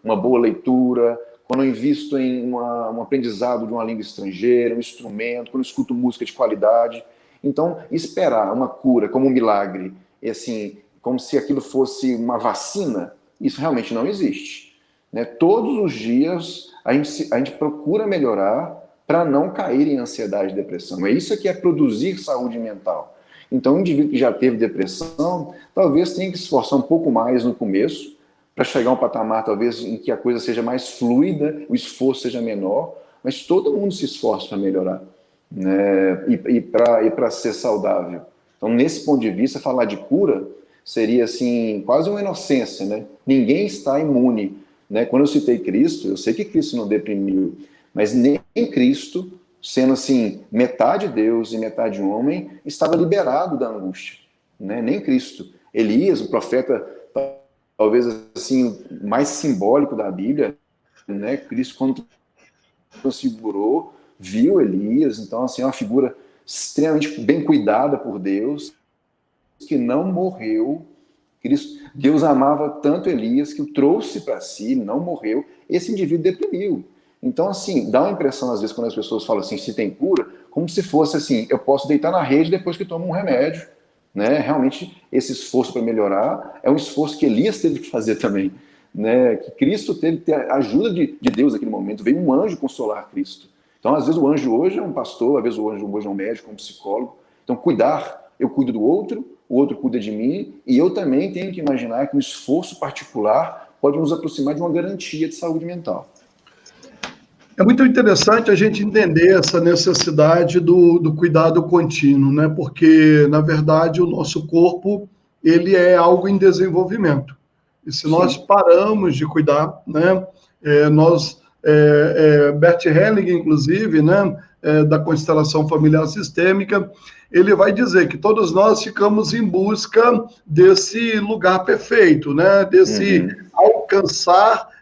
uma boa leitura, quando eu invisto em um aprendizado de uma língua estrangeira, um instrumento, quando eu escuto música de qualidade. Então, esperar uma cura como um milagre, e assim, como se aquilo fosse uma vacina, isso realmente não existe. Né? Todos os dias a gente procura melhorar para não cair em ansiedade e depressão. É isso que é produzir saúde mental. Então, o indivíduo que já teve depressão, talvez tenha que se esforçar um pouco mais no começo, para chegar a um patamar, talvez, em que a coisa seja mais fluida, o esforço seja menor, mas todo mundo se esforça para melhorar, né? E para ser saudável. Então, nesse ponto de vista, falar de cura seria, assim, quase uma inocência, né? Ninguém está imune, né? Quando eu citei Cristo, eu sei que Cristo não deprimiu, mas nem Cristo, sendo assim, metade Deus e metade homem, estava liberado da angústia, né? Nem Cristo. Elias, o profeta, talvez assim, mais simbólico da Bíblia, né? Cristo, quando transfigurou, viu Elias, então assim, é uma figura extremamente bem cuidada por Deus, que não morreu. Deus amava tanto Elias que o trouxe para si, não morreu. Esse indivíduo deprimiu. Então, assim, dá uma impressão, às vezes, quando as pessoas falam assim, se tem cura, como se fosse assim, eu posso deitar na rede depois que tomo um remédio. Né? Realmente, esse esforço para melhorar é um esforço que Elias teve que fazer também. Né? Que Cristo teve que ter a ajuda de Deus naquele momento. Veio um anjo consolar Cristo. Então, às vezes, o anjo hoje é um pastor, às vezes o anjo hoje é um médico, um psicólogo. Então, cuidar, eu cuido do outro, o outro cuida de mim, e eu também tenho que imaginar que um esforço particular pode nos aproximar de uma garantia de saúde mental. É muito interessante a gente entender essa necessidade do cuidado contínuo, né? Porque, na verdade, o nosso corpo, ele é algo em desenvolvimento. E se nós paramos de cuidar, né? Bert Hellinger, inclusive, né? Da constelação familiar sistêmica, ele vai dizer que todos nós ficamos em busca desse lugar perfeito, né? Desse alcançar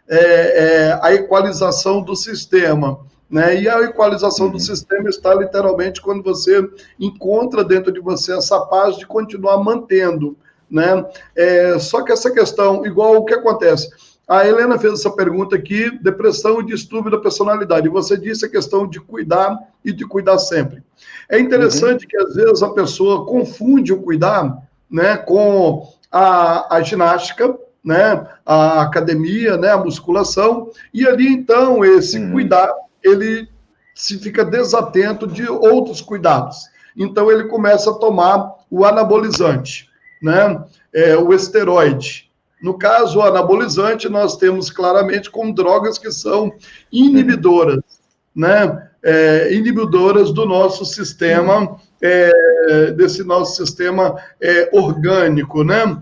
a equalização do sistema. Né? E a equalização do sistema está literalmente quando você encontra dentro de você essa paz de continuar mantendo. Né? Só que essa questão, igual o que acontece, a Helena fez essa pergunta aqui, depressão e distúrbio da personalidade. Você disse a questão de cuidar e de cuidar sempre. É interessante que, às vezes, a pessoa confunde o cuidar, né, com a ginástica, né, a academia, né, a musculação, e ali, então, esse cuidar, ele se fica desatento de outros cuidados. Então, ele começa a tomar o anabolizante, né, o esteroide. No caso, o anabolizante, nós temos claramente como drogas que são inibidoras, né, inibidoras do nosso sistema, desse nosso sistema orgânico, né,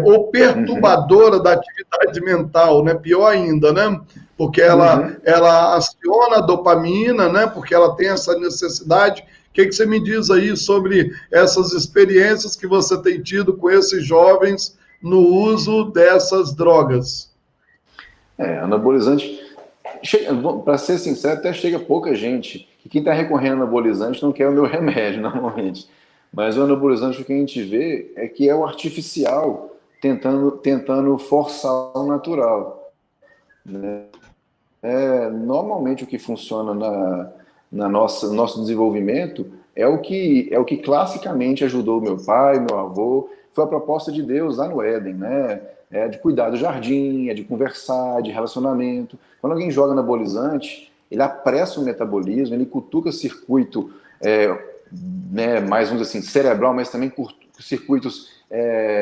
ou perturbadora da atividade mental, né? Pior ainda, né? Porque ela aciona a dopamina, né? Porque ela tem essa necessidade. O que você me diz aí sobre essas experiências que você tem tido com esses jovens no uso dessas drogas? Anabolizante, para ser sincero, até chega pouca gente. E quem está recorrendo a anabolizante não quer o meu remédio, normalmente. Mas o anabolizante, o que a gente vê é que é o artificial tentando forçar o natural. Né? Normalmente o que funciona no nosso desenvolvimento é o que classicamente ajudou meu pai, meu avô. Foi a proposta de Deus lá no Éden, né? De cuidar do jardim, de conversar, de relacionamento. Quando alguém joga anabolizante, ele apressa o metabolismo, ele cutuca circuito né, mais, vamos dizer assim, cerebral, mas também circuitos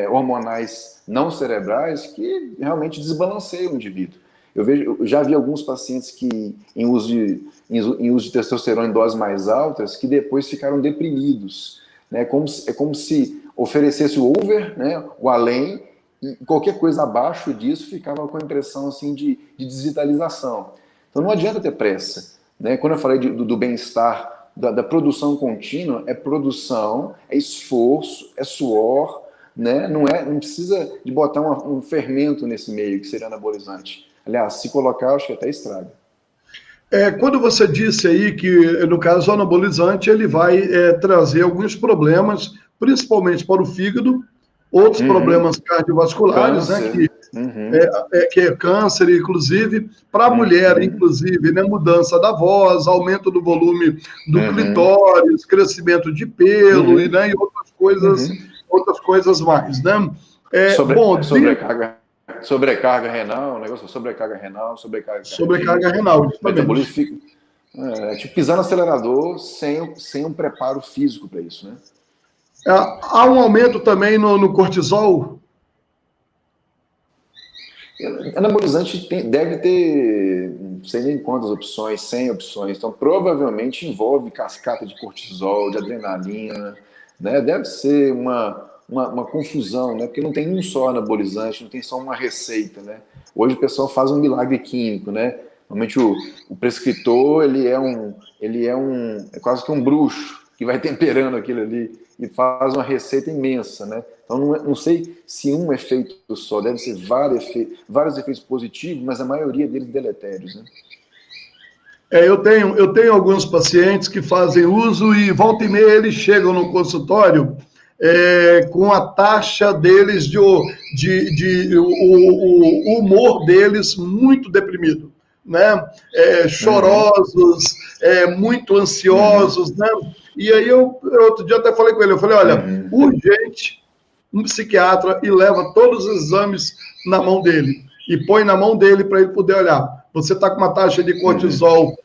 hormonais não cerebrais que realmente desbalanceiam o indivíduo. Eu já vi alguns pacientes que, em uso de testosterona em doses mais altas, que depois ficaram deprimidos. Né? É como se oferecesse o over, né, o além, e qualquer coisa abaixo disso ficava com a impressão assim, de desvitalização. Então não adianta ter pressa. Né? Quando eu falei do bem-estar da produção contínua é produção, é esforço, é suor, né? Não precisa de botar um fermento nesse meio, que seria anabolizante. Aliás, se colocar, acho que até estraga. Quando você disse aí que, no caso, o anabolizante, ele vai trazer alguns problemas, principalmente para o fígado, outros problemas cardiovasculares, né, que é câncer, inclusive, para a mulher, inclusive, né, mudança da voz, aumento do volume do clitóris, crescimento de pelo, né, e outras coisas mais, né? Sobrecarga renal, o negócio é sobrecarga renal, sobrecarga renal, metabolismo tipo pisar no acelerador sem um preparo físico para isso, né? Há um aumento também no cortisol? Anabolizante deve ter, não sei nem quantas opções, 100 opções, então provavelmente envolve cascata de cortisol, de adrenalina, né? Deve ser uma confusão, né? Porque não tem um só anabolizante, não tem só uma receita, né? Hoje o pessoal faz um milagre químico, né? Normalmente o prescritor, ele é quase que um bruxo que vai temperando aquilo ali e faz uma receita imensa, né? Então não sei se um efeito só, deve ser vários efeitos positivos, mas a maioria deles deletérios, né? Eu tenho alguns pacientes que fazem uso e volta e meia eles chegam no consultório com a taxa deles o humor deles muito deprimido, né? Chorosos, muito ansiosos, né? E aí eu outro dia até falei com ele, eu falei, olha, urgente, um psiquiatra e leva todos os exames na mão dele e põe na mão dele para ele poder olhar. Você está com uma taxa de cortisol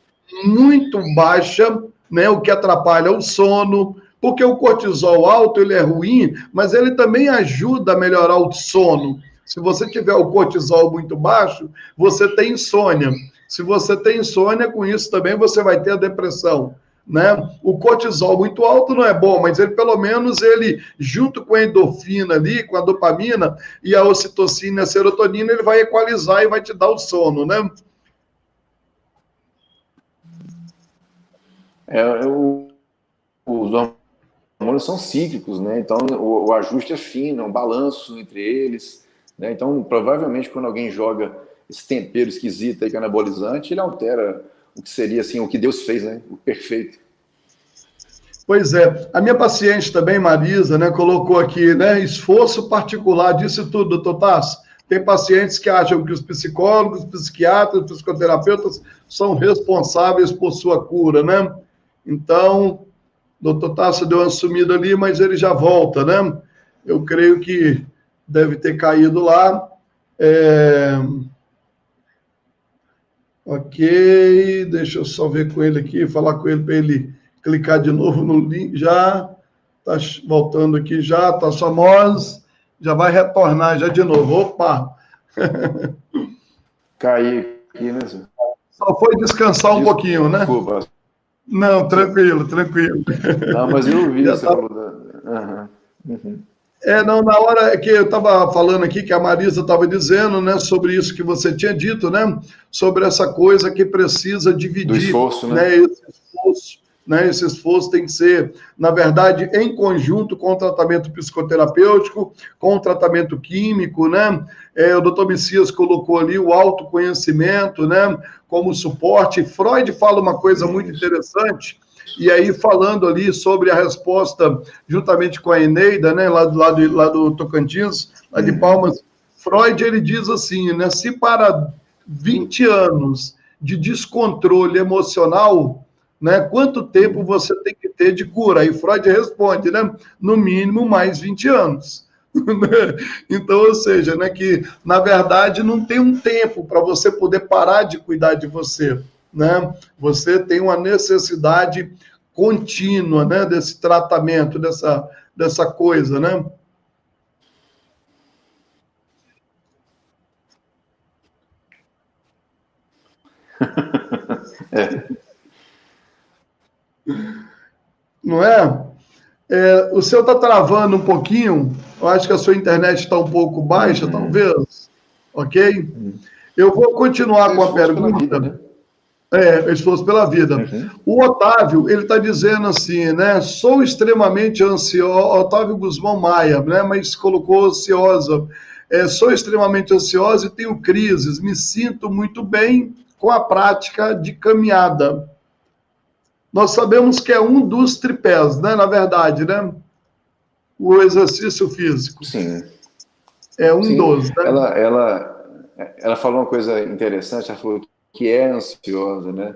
muito baixa, né? O que atrapalha o sono, porque o cortisol alto ele é ruim, mas ele também ajuda a melhorar o sono. Se você tiver o cortisol muito baixo, você tem insônia. Se você tem insônia, com isso também você vai ter a depressão, né? O cortisol muito alto não é bom, mas ele pelo menos ele junto com a endorfina ali, com a dopamina e a ocitocina e a serotonina, ele vai equalizar e vai te dar o sono, né? Os hormônios são cíclicos, né? Então o ajuste é fino, é um balanço entre eles, né? Então provavelmente quando alguém joga esse tempero esquisito aí que é anabolizante, ele altera o que seria assim, o que Deus fez, né? O perfeito. Pois é. A minha paciente também, Marisa, né, colocou aqui, né, esforço particular, disse tudo, doutor Tasso. Tem pacientes que acham que os psicólogos, psiquiatras, psicoterapeutas são responsáveis por sua cura, né? Então, doutor Tasso deu uma sumida ali, mas ele já volta, né? Eu creio que deve ter caído lá. Ok, deixa eu só ver com ele aqui, falar com ele para ele clicar de novo no link. Já está voltando aqui, já está famoso, já vai retornar já de novo. Opa! Caí aqui, né? Só foi descansar um pouquinho, né? Desculpa. Não, tranquilo. Não, mas eu ouvi você tá... Não, na hora que eu estava falando aqui, que a Marisa estava dizendo, né, sobre isso que você tinha dito, né, sobre essa coisa que precisa dividir. Do esforço, né? Esse esforço tem que ser, na verdade, em conjunto com o tratamento psicoterapêutico, com o tratamento químico, né? O doutor Messias colocou ali o autoconhecimento, né, como suporte. Freud fala uma coisa muito interessante, e aí falando ali sobre a resposta, juntamente com a Eneida, né, lá do Tocantins, lá de Palmas, Freud, ele diz assim, né, se para 20 anos de descontrole emocional, né, quanto tempo você tem que ter de cura? Aí Freud responde, né, no mínimo mais 20 anos. Então, ou seja, né, que na verdade não tem um tempo para você poder parar de cuidar de você, né? Você tem uma necessidade contínua, né, desse tratamento, dessa coisa, né? Não é? O seu está travando um pouquinho, eu acho que a sua internet está um pouco baixa, talvez, ok? Eu vou continuar com a pergunta. Vida, né? Esforço pela vida. Uhum. O Otávio, ele está dizendo assim, né? Sou extremamente ansioso, Otávio Guzmão Maia, né? Mas colocou ansiosa. Sou extremamente ansiosa e tenho crises. Me sinto muito bem com a prática de caminhada. Nós sabemos que é um dos tripés, né? Na verdade, né? O exercício físico. Sim, É um sim. dos, né? Ela falou uma coisa interessante, ela falou que é ansiosa, né?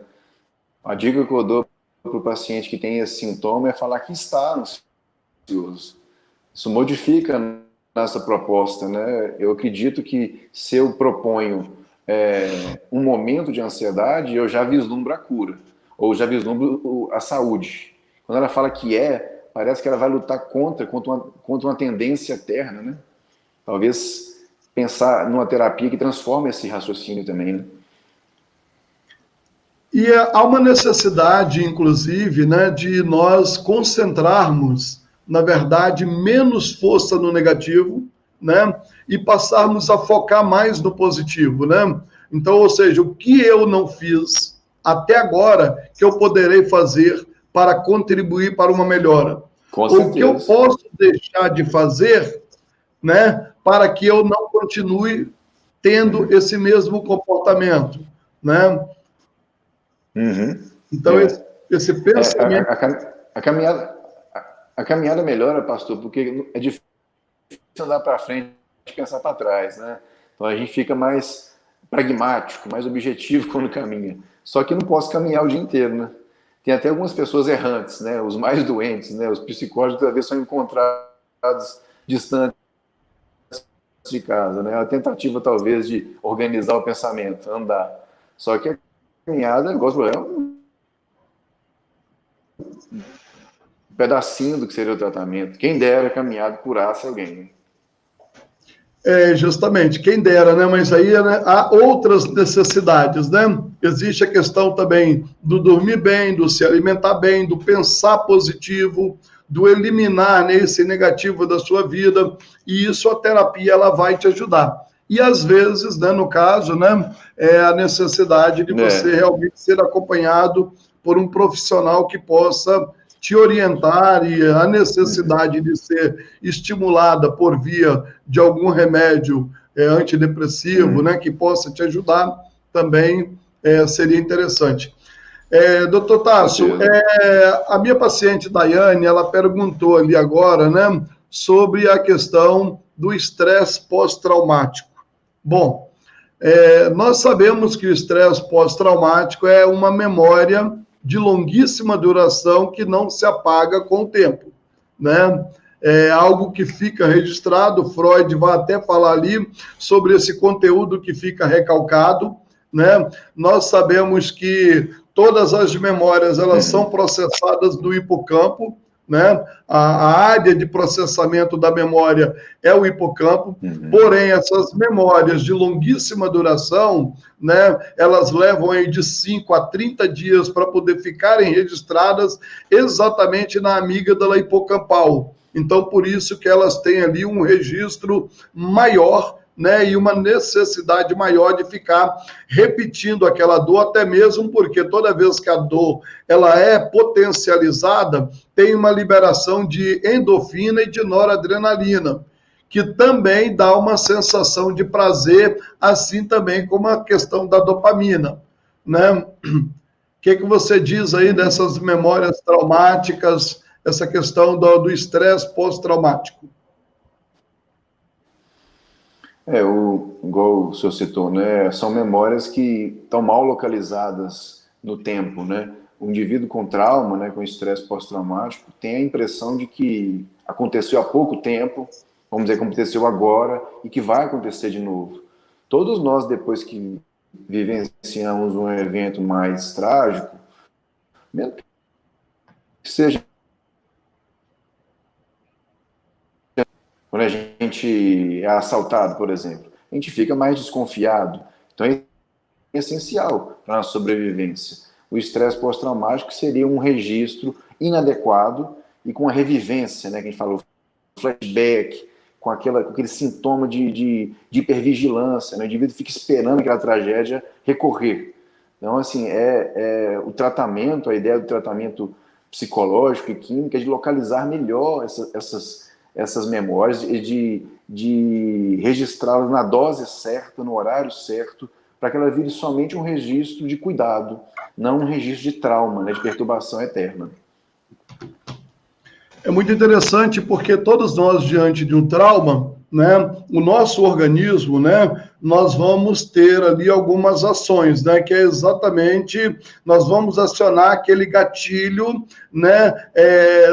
A dica que eu dou para o paciente que tem esse sintoma é falar que está ansioso. Isso modifica a nossa proposta, né? Eu acredito que se eu proponho um momento de ansiedade, eu já vislumbro a cura, ou já vislumbro a saúde. Quando ela fala que parece que ela vai lutar contra uma tendência eterna, né? Talvez pensar numa terapia que transforme esse raciocínio também, né? E há uma necessidade, inclusive, né, de nós concentrarmos, na verdade, menos força no negativo, né, e passarmos a focar mais no positivo, né? Então, ou seja, o que eu não fiz até agora que eu poderei fazer para contribuir para uma melhora? Com Ou o que eu certeza. posso deixar de fazer, né, para que eu não continue tendo esse mesmo comportamento, né? Uhum. Então, esse pensamento. A caminhada, a caminhada melhora, pastor, porque é difícil andar para frente e pensar para trás, né? Então a gente fica mais pragmático, mais objetivo quando caminha. Só que não posso caminhar o dia inteiro, né? Tem até algumas pessoas errantes, né? Os mais doentes, né? Os psicólogos talvez são encontrados distantes de casa, né? A tentativa talvez de organizar o pensamento, andar. Só que a caminhada, igual é um pedacinho do que seria o tratamento. Quem dera a caminhada curasse alguém, né? Justamente, quem dera, né? Mas aí, né, há outras necessidades, né? Existe a questão também do dormir bem, do se alimentar bem, do pensar positivo, do eliminar, né, esse negativo da sua vida, e isso a terapia ela vai te ajudar. E às vezes, né, no caso, né, é a necessidade de você realmente ser acompanhado por um profissional que possa te orientar e a necessidade de ser estimulada por via de algum remédio antidepressivo, né, que possa te ajudar, também seria interessante. Doutor Tasso, a minha paciente Daiane, ela perguntou ali agora, né, sobre a questão do estresse pós-traumático. Bom, nós sabemos que o estresse pós-traumático é uma memória de longuíssima duração que não se apaga com o tempo, né? É algo que fica registrado, Freud vai até falar ali sobre esse conteúdo que fica recalcado, né? Nós sabemos que todas as memórias, elas são processadas no hipocampo, né? A área de processamento da memória é o hipocampo, porém essas memórias de longuíssima duração, né, elas levam aí de 5 a 30 dias para poder ficarem registradas exatamente na amígdala hipocampal. Então, por isso que elas têm ali um registro maior, né, e uma necessidade maior de ficar repetindo aquela dor, até mesmo porque toda vez que a dor ela é potencializada, tem uma liberação de endorfina e de noradrenalina, que também dá uma sensação de prazer, assim também como a questão da dopamina, né? O que você diz aí dessas memórias traumáticas, essa questão do estresse pós-traumático? Igual o senhor citou, né? São memórias que estão mal localizadas no tempo, né? O indivíduo com trauma, né, com estresse pós-traumático, tem a impressão de que aconteceu há pouco tempo, vamos dizer que aconteceu agora e que vai acontecer de novo. Todos nós, depois que vivenciamos um evento mais trágico, mesmo que seja quando a gente é assaltado, por exemplo, a gente fica mais desconfiado. Então é essencial para a sobrevivência. O estresse pós-traumático seria um registro inadequado e com a revivência, né, que a gente falou, flashback, com aquele sintoma de hipervigilância, né? O indivíduo fica esperando aquela tragédia recorrer. Então, assim, o tratamento, a ideia do tratamento psicológico e químico é de localizar melhor essas memórias e de registrá-las na dose certa, no horário certo, para que ela vire somente um registro de cuidado, não um registro de trauma, né, de perturbação eterna. É muito interessante porque todos nós, diante de um trauma, né, o nosso organismo, né, nós vamos ter ali algumas ações, né, que é exatamente, nós vamos acionar aquele gatilho, né,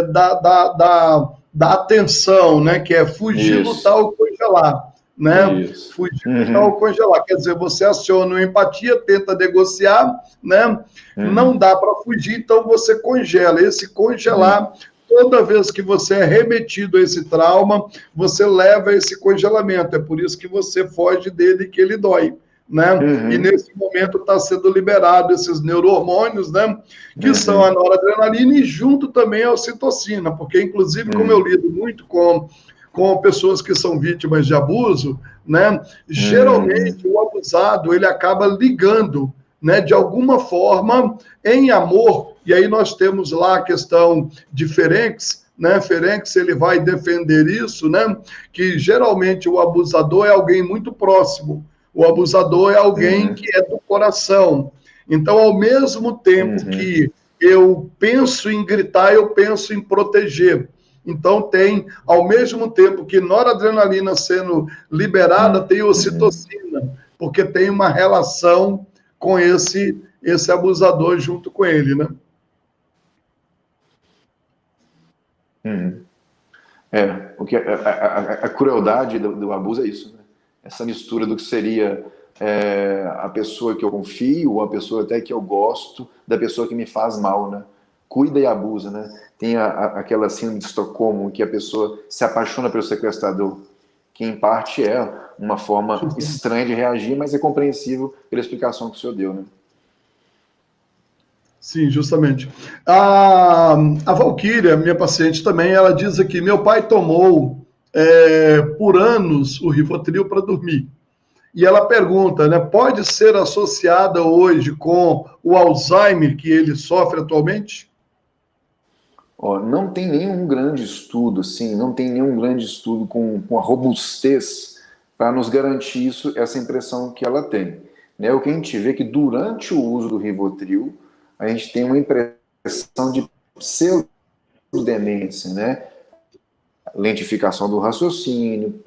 da atenção, né, que é fugir, lutar ou congelar, né, fugir, lutar ou congelar, quer dizer, você aciona a empatia, tenta negociar, né, não dá para fugir, então você congela, esse congelar toda vez que você é remetido a esse trauma, você leva esse congelamento. É por isso que você foge dele, que ele dói, né? E nesse momento está sendo liberado esses neurohormônios, né? Que são a noradrenalina e junto também a ocitocina, porque inclusive, como eu lido muito com pessoas que são vítimas de abuso, né? Geralmente o abusado ele acaba ligando, né? De alguma forma em amor. E aí nós temos lá a questão de Ferencz, né? Ferencz ele vai defender isso, né? Que geralmente o abusador é alguém muito próximo. O abusador é alguém que é do coração. Então, ao mesmo tempo que eu penso em gritar, eu penso em proteger. Então, tem, ao mesmo tempo que noradrenalina sendo liberada, tem ocitocina, porque tem uma relação com esse abusador junto com ele, né? Porque a crueldade do abuso é isso, né? Essa mistura do que seria a pessoa que eu confio, ou a pessoa até que eu gosto, da pessoa que me faz mal, né? Cuida e abusa, né? Tem aquela síndrome de Estocolmo, que a pessoa se apaixona pelo sequestrador, que em parte é uma forma estranha de reagir, mas é compreensível pela explicação que o senhor deu, né? Sim, justamente. A Valquíria, minha paciente também, ela diz aqui, meu pai tomou por anos o Rivotril para dormir. E ela pergunta, né, pode ser associada hoje com o Alzheimer que ele sofre atualmente? Não tem nenhum grande estudo, assim, não tem nenhum grande estudo com a robustez para nos garantir isso, essa impressão que ela tem. Né? O que a gente vê é que durante o uso do Rivotril, a gente tem uma impressão de pseudodemência, né? Lentificação do raciocínio,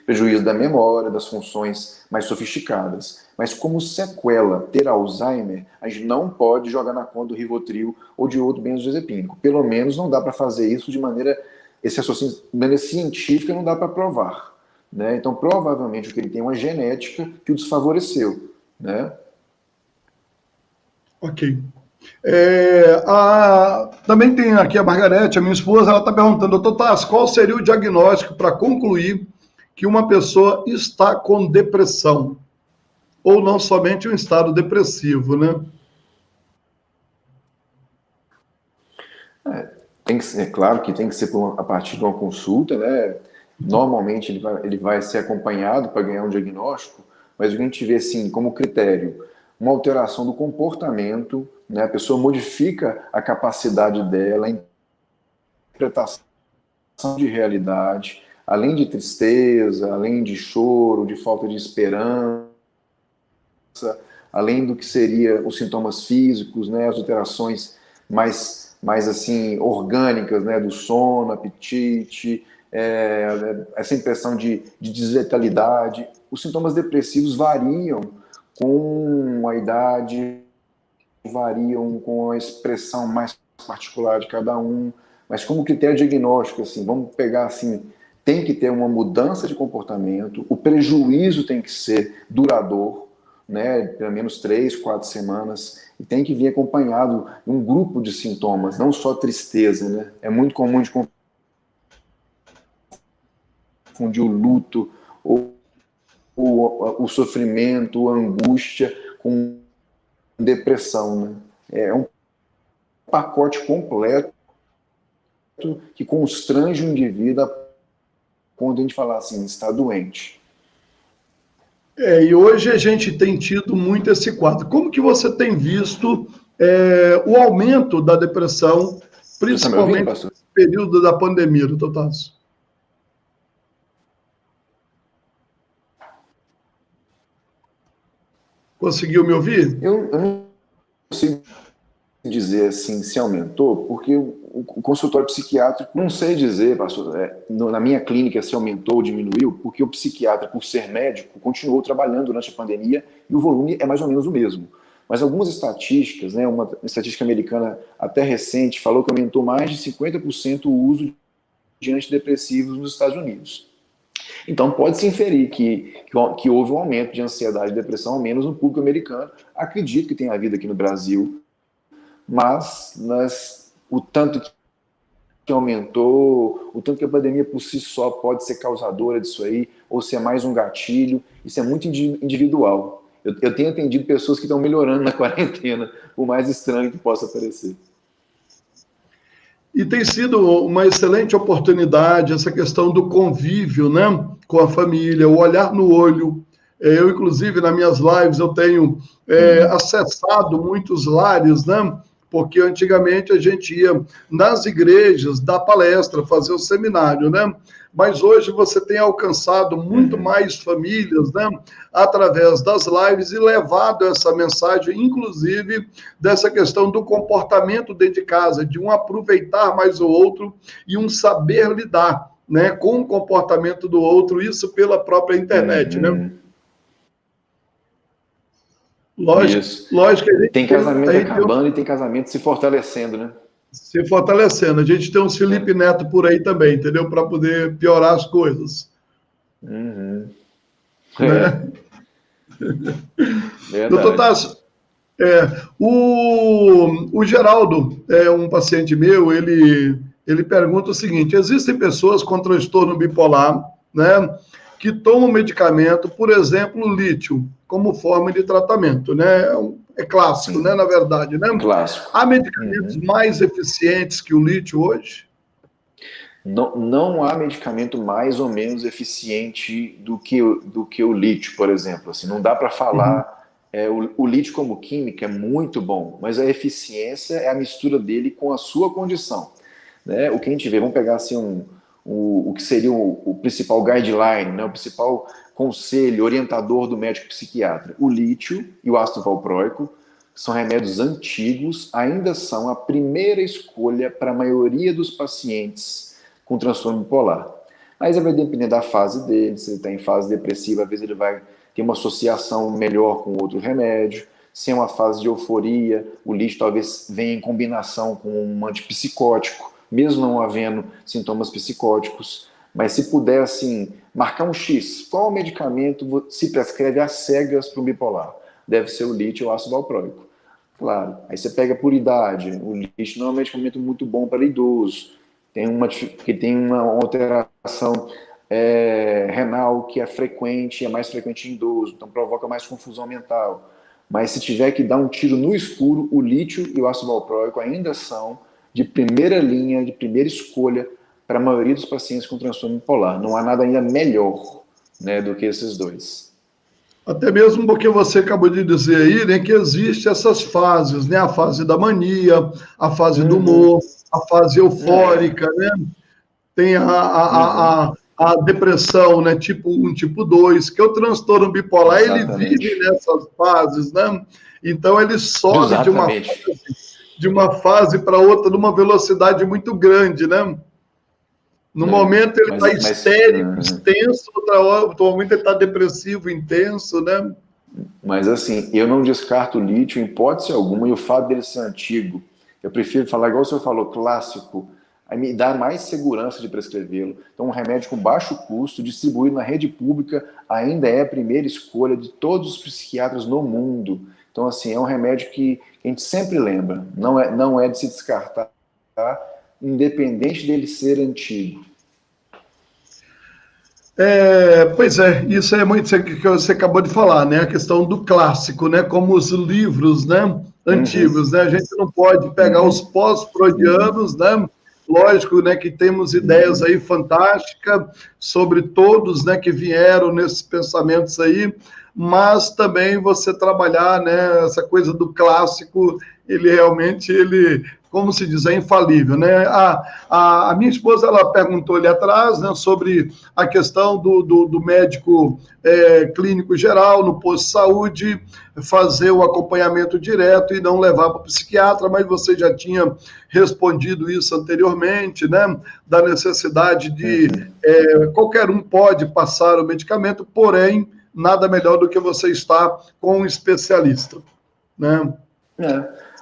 prejuízo da memória, das funções mais sofisticadas. Mas como sequela ter Alzheimer, a gente não pode jogar na conta do Rivotril ou de outro benzodiazepínico. Pelo menos não dá para fazer isso de maneira, esse raciocínio, de maneira científica, não dá para provar. Né? Então, provavelmente, o que ele tem é uma genética que o desfavoreceu. Né? Ok. Também tem aqui a Margarete, a minha esposa, ela está perguntando, doutor Tass, qual seria o diagnóstico para concluir que uma pessoa está com depressão? Ou não somente um estado depressivo, né? É claro que tem que ser a partir de uma consulta, né? Normalmente ele vai ser acompanhado para ganhar um diagnóstico, mas o que a gente vê assim como critério, uma alteração do comportamento, né? A pessoa modifica a capacidade dela, a interpretação de realidade, além de tristeza, além de choro, de falta de esperança, além do que seria os sintomas físicos, né? As alterações mais assim orgânicas, né? Do sono, apetite, essa impressão de desvitalidade. Os sintomas depressivos variam com a idade, variam com a expressão mais particular de cada um, mas como critério diagnóstico, assim, vamos pegar assim, tem que ter uma mudança de comportamento, o prejuízo tem que ser duradouro, né, pelo menos 3, 4 semanas, e tem que vir acompanhado de um grupo de sintomas, não só tristeza, né? É muito comum de confundir o luto, ou o sofrimento, a angústia com depressão, né? É um pacote completo que constrange o indivíduo quando a gente fala assim, está doente. E hoje a gente tem tido muito esse quadro. Como que você tem visto o aumento da depressão, Você está me ouvindo, principalmente pastor? nesse período da pandemia, doutor Tasso? Conseguiu me ouvir? Eu não consigo dizer assim se aumentou, porque o consultório psiquiátrico, não sei dizer, pastor, na minha clínica se aumentou ou diminuiu, porque o psiquiatra, por ser médico, continuou trabalhando durante a pandemia e o volume é mais ou menos o mesmo. Mas algumas estatísticas, né, uma estatística americana até recente, falou que aumentou mais de 50% o uso de antidepressivos nos Estados Unidos. Então, pode-se inferir que houve um aumento de ansiedade e depressão, ao menos no público americano. Acredito que tenha havido aqui no Brasil, mas o tanto que aumentou, o tanto que a pandemia por si só pode ser causadora disso aí, ou se é mais um gatilho, isso é muito individual. Eu tenho atendido pessoas que estão melhorando na quarentena, por mais estranho que possa parecer. E tem sido uma excelente oportunidade essa questão do convívio, né, com a família, o olhar no olho. Eu, inclusive, nas minhas lives, eu tenho acessado muitos lares, né, porque antigamente a gente ia nas igrejas dar palestra, fazer o seminário, né? Mas hoje você tem alcançado muito mais famílias, né, através das lives e levado essa mensagem, inclusive, dessa questão do comportamento dentro de casa, de um aproveitar mais o outro e um saber lidar, né, com o comportamento do outro, isso pela própria internet, né? Lógico que a gente tem casamento acabando e tem casamento se fortalecendo, né? Se fortalecendo. A gente tem uns Felipe Neto por aí também, entendeu? Para poder piorar as coisas. Né? Doutor Tasso, o Geraldo é um paciente meu, ele pergunta o seguinte: existem pessoas com transtorno bipolar, né, que tomam medicamento, por exemplo, o lítio, como forma de tratamento, né? É clássico, né, na verdade, né? Clássico. Há medicamentos mais eficientes que o lítio hoje? Não há medicamento mais ou menos eficiente do que o lítio, por exemplo. Assim, não dá para falar. O lítio como química é muito bom, mas a eficiência é a mistura dele com a sua condição. Né? O que a gente vê, vamos pegar assim o que seria o principal guideline, né? O principal conselho orientador do médico psiquiatra. O lítio e o ácido valproico são remédios antigos, ainda são a primeira escolha para a maioria dos pacientes com transtorno bipolar. Mas vai depender da fase dele, se ele está em fase depressiva, às vezes ele vai ter uma associação melhor com outro remédio. Se é uma fase de euforia, o lítio talvez venha em combinação com um antipsicótico, mesmo não havendo sintomas psicóticos. Mas se puder, assim, marcar um X, qual medicamento se prescreve às cegas para o bipolar? Deve ser o lítio ou o ácido valproico. Claro, aí você pega por idade. O lítio não é um medicamento muito bom para idoso. Que tem uma alteração renal que é frequente, é mais frequente em idoso, então provoca mais confusão mental. Mas se tiver que dar um tiro no escuro, o lítio e o ácido valproico ainda são de primeira linha, de primeira escolha para a maioria dos pacientes com transtorno bipolar. Não há nada ainda melhor, né, do que esses dois. Até mesmo porque você acabou de dizer aí, né, que existem essas fases, né? A fase da mania, a fase do humor, a fase eufórica, né? Tem a depressão, né? Tipo 1, tipo 2, que é o transtorno bipolar. Exatamente. Ele vive nessas fases, né? Então ele sobe de uma fase para outra numa velocidade muito grande, né? No momento ele está histérico, intenso, outro momento ele está depressivo, intenso, né? Mas assim, eu não descarto o lítio em hipótese alguma, e o fato dele ser antigo, eu prefiro falar, igual o senhor falou, clássico, aí me dá mais segurança de prescrevê-lo. Então, um remédio com baixo custo, distribuído na rede pública, ainda é a primeira escolha de todos os psiquiatras no mundo. Então, assim, é um remédio que a gente sempre lembra, não é de se descartar, tá? Independente dele ser antigo. Pois é, isso é muito o que você acabou de falar, né? A questão do clássico, né? Como os livros, né? Antigos, né? A gente não pode pegar os pós-freudianos, né? Lógico, né, que temos ideias aí fantásticas sobre todos, né, que vieram nesses pensamentos aí, mas também você trabalhar, né, essa coisa do clássico, ele realmente, ele, como se diz, é infalível, né? A minha esposa, ela perguntou ali atrás, né, sobre a questão do médico clínico geral no posto de saúde, fazer o acompanhamento direto e não levar para o psiquiatra, mas você já tinha respondido isso anteriormente, né? Da necessidade de qualquer um pode passar o medicamento, porém, nada melhor do que você estar com um especialista, né?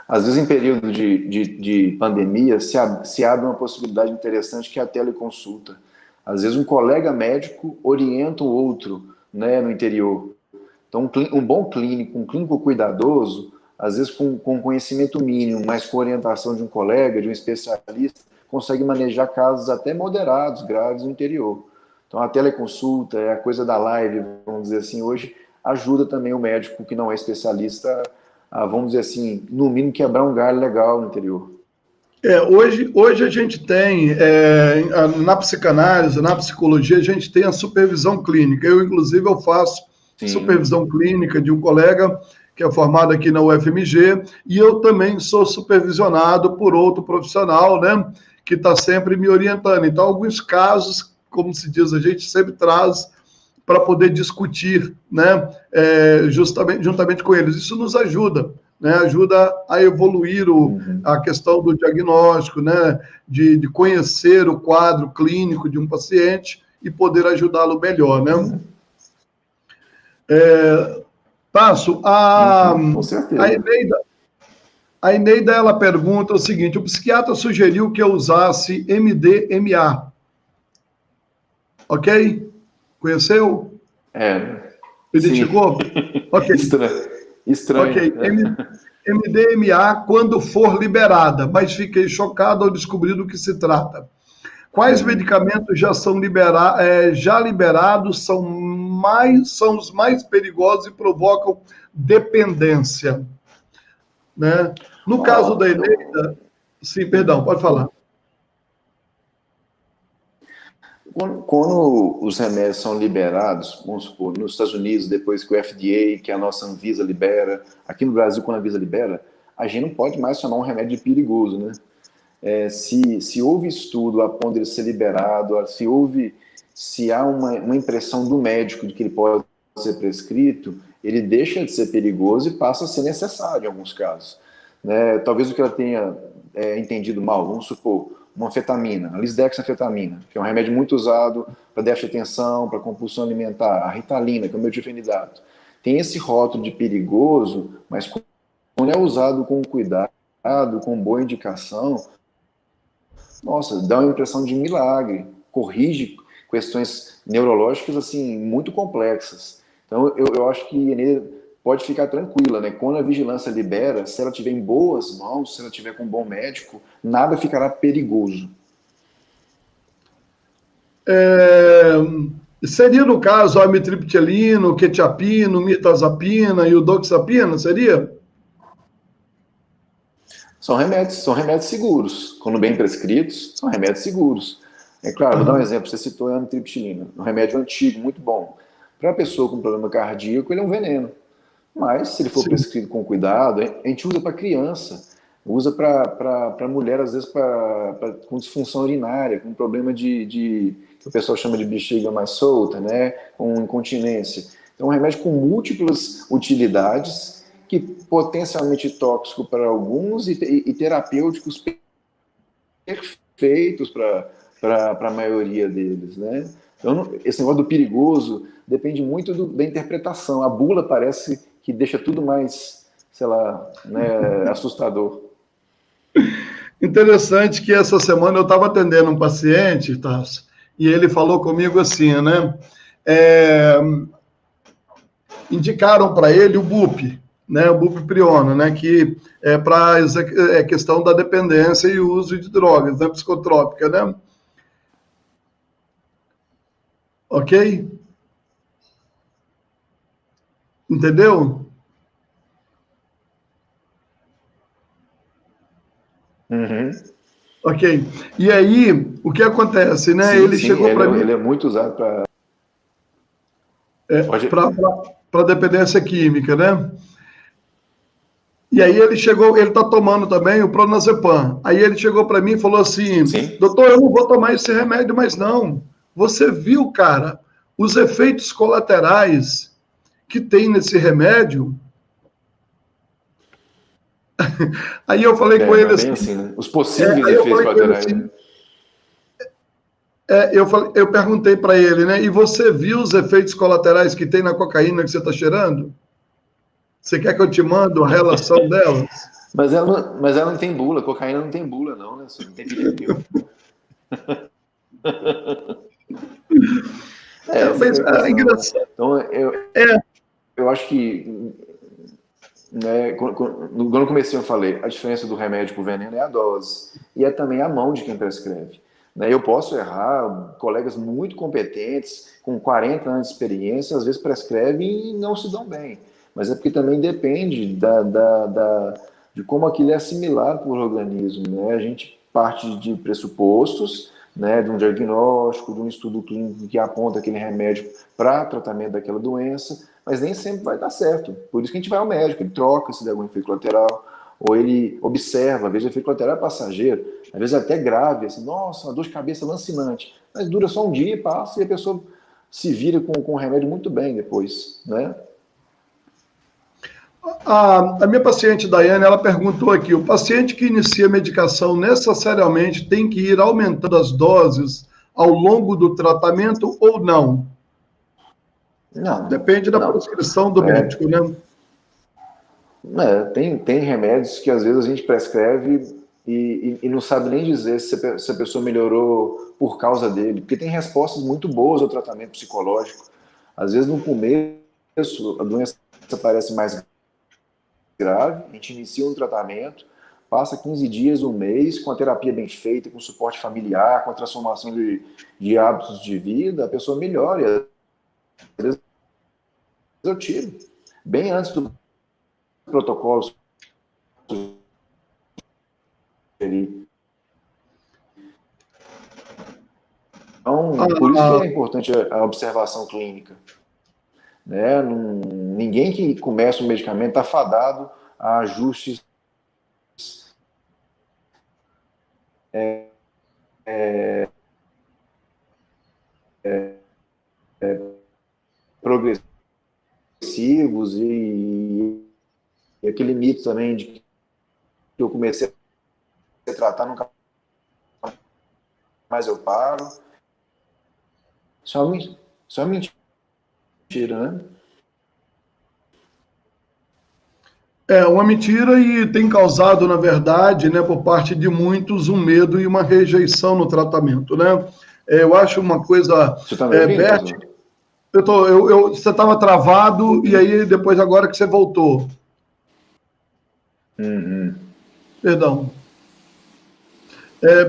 Às vezes, em período de pandemia, se abre uma possibilidade interessante que é a teleconsulta. Às vezes, um colega médico orienta o outro, né, no interior. Então, um bom clínico, um clínico cuidadoso, às vezes com conhecimento mínimo, mas com orientação de um colega, de um especialista, consegue manejar casos até moderados, graves no interior. Então, a teleconsulta, a coisa da live, vamos dizer assim, hoje ajuda também o médico que não é especialista a, vamos dizer assim, no mínimo quebrar um galho legal no interior. Hoje a gente tem, na psicanálise, na psicologia, a gente tem a supervisão clínica. Eu, inclusive, eu faço Sim. supervisão clínica de um colega que é formado aqui na UFMG, e eu também sou supervisionado por outro profissional, né, que está sempre me orientando. Então, alguns casos, como se diz, a gente sempre traz para poder discutir, né, justamente, juntamente com eles. Isso nos ajuda, né, ajuda a evoluir a questão do diagnóstico, né, de conhecer o quadro clínico de um paciente e poder ajudá-lo melhor, né? Tasso, Com a certeza. Eneida, a Eneida, ela pergunta o seguinte: o psiquiatra sugeriu que eu usasse MDMA, ok? Conheceu? Sim. Identificou? Ok. Estranho. Ok, Estranho. MDMA quando for liberada, mas fiquei chocado ao descobrir do que se trata. Quais medicamentos já liberados são os mais perigosos e provocam dependência, né? No caso da Eneida, sim, perdão, pode falar. Quando os remédios são liberados, vamos supor, nos Estados Unidos, depois que o FDA, que é a nossa Anvisa libera, aqui no Brasil, quando a Anvisa libera, a gente não pode mais chamar um remédio de perigoso, né? Se houve estudo a ponto de ele ser liberado, se há uma impressão do médico de que ele pode ser prescrito, ele deixa de ser perigoso e passa a ser necessário em alguns casos, né? Talvez o que ela tenha entendido mal, vamos supor, uma anfetamina, a lisdexanfetamina, que é um remédio muito usado para déficit de atenção, para compulsão alimentar, a ritalina, que é o metilfenidato. Tem esse rótulo de perigoso, mas quando é usado com cuidado, com boa indicação, nossa, dá uma impressão de milagre, corrige questões neurológicas assim muito complexas. Então eu acho que Enê pode ficar tranquila, né? Quando a vigilância libera, se ela tiver em boas mãos, se ela tiver com um bom médico, nada ficará perigoso. Seria, no caso, a amitriptilina, quetiapina, mirtazapina e o doxapina, seria? São remédios seguros. Quando bem prescritos, são remédios seguros. É claro, vou dar um Aham. exemplo. Você citou a amitriptilina, um remédio antigo, muito bom. Para a pessoa com problema cardíaco, ele é um veneno. Mas, se ele for Sim. prescrito com cuidado, a gente usa para criança, usa para mulher, às vezes, com disfunção urinária, com problema que o pessoal chama de bexiga mais solta, né? Com incontinência. Então, é um remédio com múltiplas utilidades, que potencialmente tóxico para alguns e terapêuticos perfeitos para a maioria deles, né? Então, esse negócio do perigoso depende muito da interpretação. A bula parece que deixa tudo mais, sei lá, né, assustador. Interessante que essa semana eu estava atendendo um paciente, Tarso, e ele falou comigo assim, né? É, indicaram para ele o BUP, né? O bupropiona, né? Que é para questão da dependência e uso de drogas, né? Psicotrópica, né? Ok? Entendeu? Uhum. Ok. E aí, o que acontece, né? Sim, Ele sim, chegou para mim... Ele é muito usado para... para dependência química, né? E aí ele chegou, ele está tomando também o Pronazepam. Aí ele chegou para mim e falou assim, Sim. doutor, eu não vou tomar esse remédio mais não. Você viu, cara, os efeitos colaterais que tem nesse remédio? Aí eu falei com Não ele é bem assim... assim, né? Os possíveis efeitos colaterais, né? Eu perguntei para ele, né? E você viu os efeitos colaterais que tem na cocaína que você está cheirando? Você quer que eu te mande a relação delas? Mas ela não tem bula, cocaína não tem bula, não, né? Não tem pneu. Essa Mas é a questão, né? engraçado. Então, eu acho que, né, quando eu comecei, eu falei, a diferença do remédio para o veneno é a dose, e é também a mão de quem prescreve. Né? Eu posso errar, colegas muito competentes, com 40 anos de experiência, às vezes prescrevem e não se dão bem. Mas é porque também depende de como aquilo é assimilado por organismo. Né? A gente parte de pressupostos, né, de um diagnóstico, de um estudo clínico que aponta aquele remédio para tratamento daquela doença, mas nem sempre vai dar certo. Por isso que a gente vai ao médico, ele troca se der algum efeito colateral, ou ele observa, às vezes o efeito colateral é passageiro, às vezes é até grave, assim, nossa, uma dor de cabeça lancinante, mas dura só um dia, passa e a pessoa se vira com o remédio muito bem depois, né? A minha paciente, Daiane, ela perguntou aqui, o paciente que inicia medicação necessariamente tem que ir aumentando as doses ao longo do tratamento ou não? Não, Depende da não. prescrição do médico, né? Tem remédios que às vezes a gente prescreve e não sabe nem dizer se a pessoa melhorou por causa dele, porque tem respostas muito boas ao tratamento psicológico. Às vezes no começo a doença parece mais grave, a gente inicia um tratamento, passa 15 dias, um mês, com a terapia bem feita, com suporte familiar, com a transformação de hábitos de vida, a pessoa melhora. E às vezes eu tiro, bem antes do protocolo. Então, por isso que é importante a observação clínica. Né? Ninguém que começa um medicamento está fadado a ajustes progressivos e aquele mito também de que eu comecei a tratar, nunca mais eu paro. Só mentira, né? É uma mentira e tem causado, na verdade, né, por parte de muitos, um medo e uma rejeição no tratamento, né? Eu acho uma coisa... Você está me ouvindo, Bert, você estava travado e aí depois agora que você voltou. Perdão.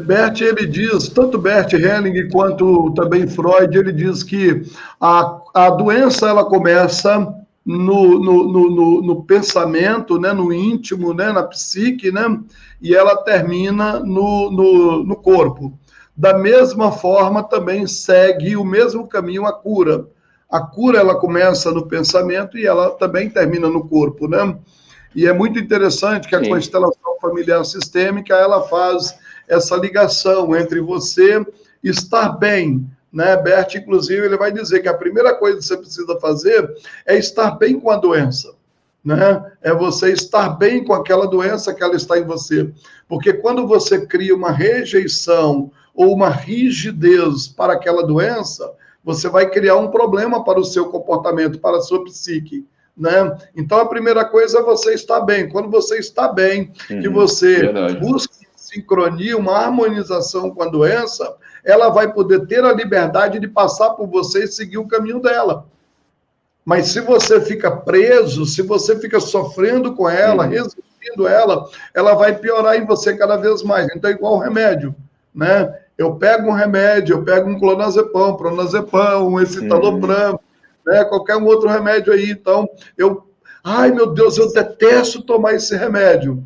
Bert, ele diz, tanto Bert Helling quanto também Freud, ele diz que a doença ela começa no pensamento, né, no íntimo, né, na psique, né, e ela termina no corpo. Da mesma forma, também segue o mesmo caminho a cura. A cura ela começa no pensamento e ela também termina no corpo, né? E é muito interessante que a constelação familiar sistêmica ela faz essa ligação entre você estar bem, né? Bert, inclusive, ele vai dizer que a primeira coisa que você precisa fazer é estar bem com a doença, né? É você estar bem com aquela doença que ela está em você. Porque quando você cria uma rejeição ou uma rigidez para aquela doença, você vai criar um problema para o seu comportamento, para a sua psique. Né? Então, a primeira coisa é você estar bem. Quando você está bem, que você busca sincronia, uma harmonização com a doença, ela vai poder ter a liberdade de passar por você e seguir o caminho dela. Mas se você fica preso, se você fica sofrendo com ela, resistindo ela, ela vai piorar em você cada vez mais. Então, é igual o remédio, né? Eu pego um remédio, eu pego um clonazepam, pronazepam, um escitalopram, né? Qualquer um outro remédio aí. Então, ai meu Deus, eu detesto tomar esse remédio.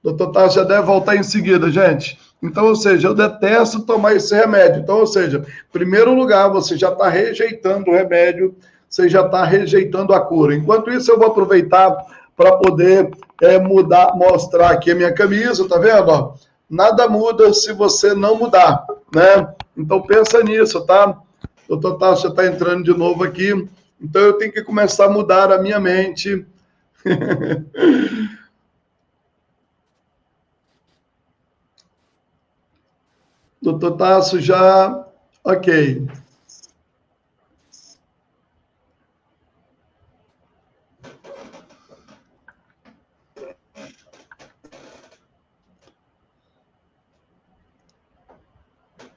Doutor Tasso já deve voltar em seguida, gente. Então, ou seja, eu detesto tomar esse remédio. Então, ou seja, em primeiro lugar, você já está rejeitando o remédio, você já está rejeitando a cura. Enquanto isso, eu vou aproveitar para poder mostrar aqui a minha camisa, tá vendo? Ó, nada muda se você não mudar, né? Então, pensa nisso, tá? O doutor Tasso já está entrando de novo aqui. Então, eu tenho que começar a mudar a minha mente. Doutor Tasso já... Ok.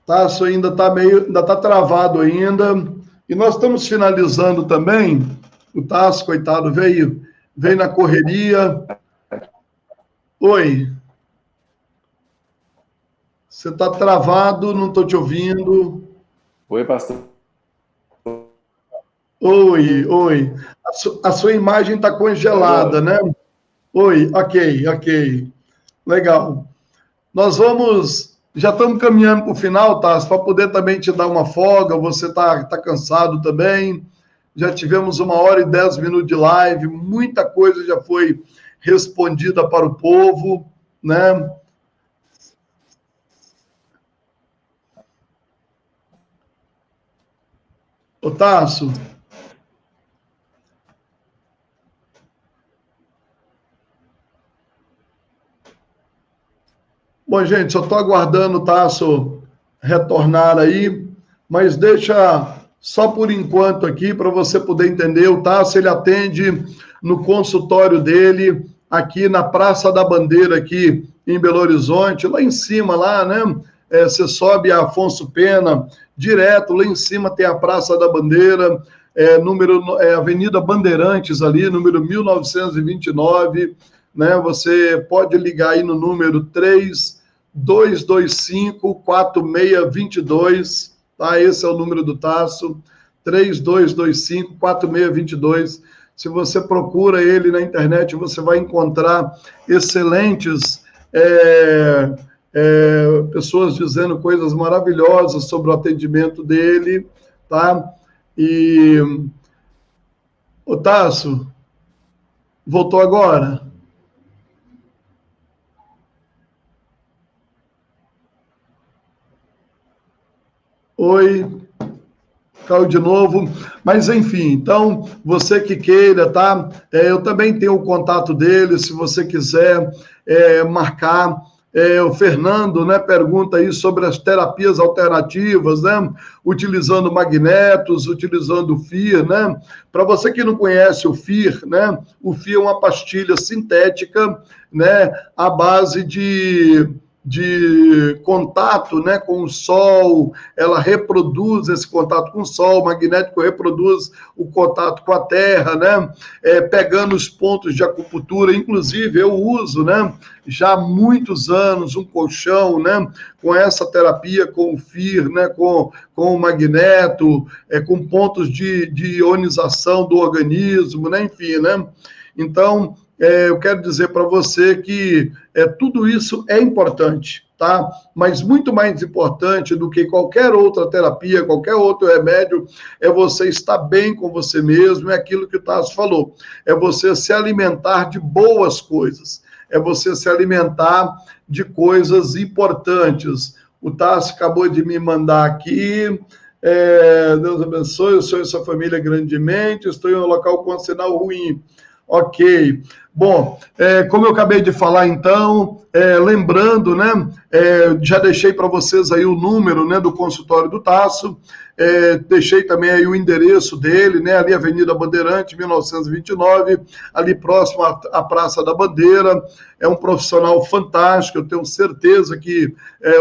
Tasso ainda está travado ainda. E nós estamos finalizando também. O Tasso, coitado, veio na correria. Oi. Você está travado, não estou te ouvindo. Oi, pastor. Oi. A sua imagem está congelada, né? Oi, ok. Legal. Nós vamos... Já estamos caminhando para o final, Tasso, para poder também te dar uma folga. Você está cansado também. Já tivemos 1h10 de live. Muita coisa já foi respondida para o povo, né? Ô, Tasso. Bom, gente, só estou aguardando o Tasso retornar aí, mas deixa só por enquanto aqui para você poder entender. O Tasso, ele atende no consultório dele, aqui na Praça da Bandeira, aqui em Belo Horizonte, lá em cima, lá, né? Você sobe a Afonso Pena, direto, lá em cima tem a Praça da Bandeira, Avenida Bandeirantes ali, número 1929, né? Você pode ligar aí no número 3225-4622, tá? Esse é o número do Tasso, 3225-4622. Se você procura ele na internet, você vai encontrar excelentes pessoas dizendo coisas maravilhosas sobre o atendimento dele, tá? E o Tasso, voltou agora? Oi, caiu de novo, mas enfim, então, você que queira, tá? Eu também tenho o contato dele, se você quiser marcar. O Fernando, né, pergunta aí sobre as terapias alternativas, né? Utilizando magnetos, utilizando o FIR, né? Para você que não conhece o FIR, né? O FIR é uma pastilha sintética, né? À base de contato, né, com o sol, ela reproduz esse contato com o sol, o magnético reproduz o contato com a terra, né, pegando os pontos de acupuntura. Inclusive eu uso, né, já há muitos anos um colchão, né, com essa terapia, com o FIR, né, com o magneto, com pontos de ionização do organismo, né, enfim, né. Então, eu quero dizer para você que tudo isso é importante, tá? Mas muito mais importante do que qualquer outra terapia, qualquer outro remédio, é você estar bem com você mesmo, é aquilo que o Tasso falou, é você se alimentar de boas coisas, é você se alimentar de coisas importantes. O Tasso acabou de me mandar aqui... Deus abençoe, o senhor e sua família grandemente, estou em um local com sinal ruim. Ok. Bom, como eu acabei de falar, então, lembrando, né, já deixei para vocês aí o número, né, do consultório do Tasso, deixei também aí o endereço dele, né, ali Avenida Bandeirante, 1929, ali próximo à Praça da Bandeira. É um profissional fantástico, eu tenho certeza que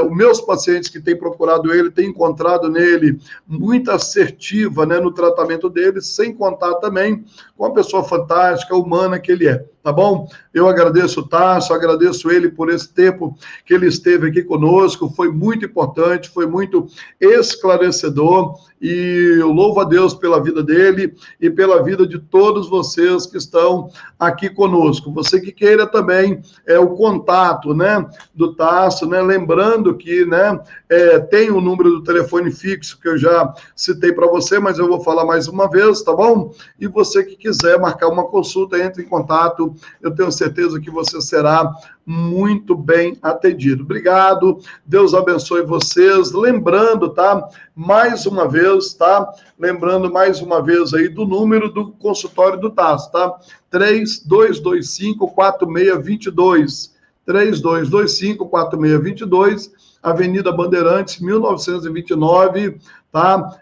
os meus pacientes que têm procurado ele, têm encontrado nele muita assertiva, né, no tratamento dele, sem contar também com a pessoa fantástica, humana que ele é. tá bom? Eu agradeço o Tasso, agradeço ele por esse tempo que ele esteve aqui conosco, foi muito importante, foi muito esclarecedor, e eu louvo a Deus pela vida dele e pela vida de todos vocês que estão aqui conosco. Você que queira também o contato, né, do Tasso, né, lembrando que, né, tem o número do telefone fixo que eu já citei para você, mas eu vou falar mais uma vez, tá bom? E você que quiser marcar uma consulta, entre em contato, eu tenho certeza que você será muito bem atendido. Obrigado, Deus abençoe vocês. Lembrando, tá? Mais uma vez, tá? Lembrando mais uma vez aí do número do consultório do Tasso, tá? 3225-4622. 3225-4622, Avenida Bandeirantes, 1929, tá?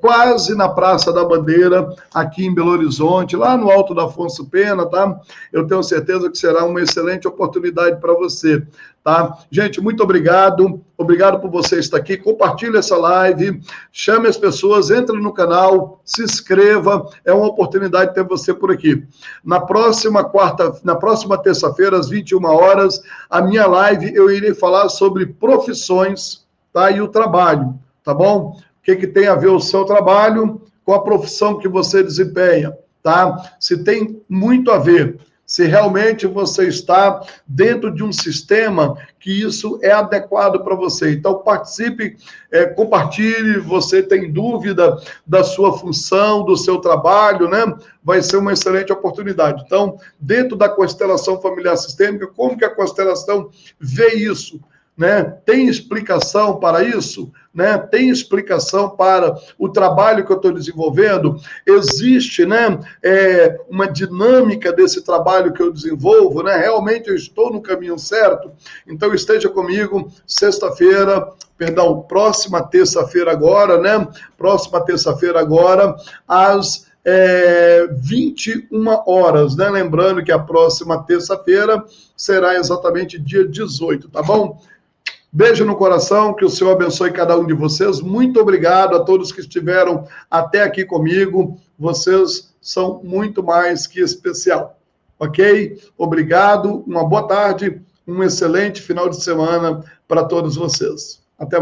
Quase na Praça da Bandeira, aqui em Belo Horizonte, lá no Alto da Afonso Pena, tá? Eu tenho certeza que será uma excelente oportunidade para você, tá? Gente, muito obrigado por você estar aqui, compartilhe essa live, chame as pessoas, entre no canal, se inscreva, é uma oportunidade ter você por aqui. Na próxima terça-feira, às 21 horas, a minha live, eu irei falar sobre profissões, tá? E o trabalho, tá bom? O que tem a ver o seu trabalho com a profissão que você desempenha, tá? Se tem muito a ver, se realmente você está dentro de um sistema que isso é adequado para você. Então, participe, compartilhe, você tem dúvida da sua função, do seu trabalho, né? Vai ser uma excelente oportunidade. Então, dentro da constelação familiar sistêmica, como que a constelação vê isso? Né? Tem explicação para isso? Né? Tem explicação para o trabalho que eu estou desenvolvendo? Existe, né, uma dinâmica desse trabalho que eu desenvolvo? Né? Realmente eu estou no caminho certo? Então esteja comigo próxima terça-feira agora, né? Próxima terça-feira agora, às 21 horas, né? Lembrando que a próxima terça-feira será exatamente dia 18, tá bom? Beijo no coração, que o Senhor abençoe cada um de vocês. Muito obrigado a todos que estiveram até aqui comigo. Vocês são muito mais que especial, ok? Obrigado, uma boa tarde, um excelente final de semana para todos vocês.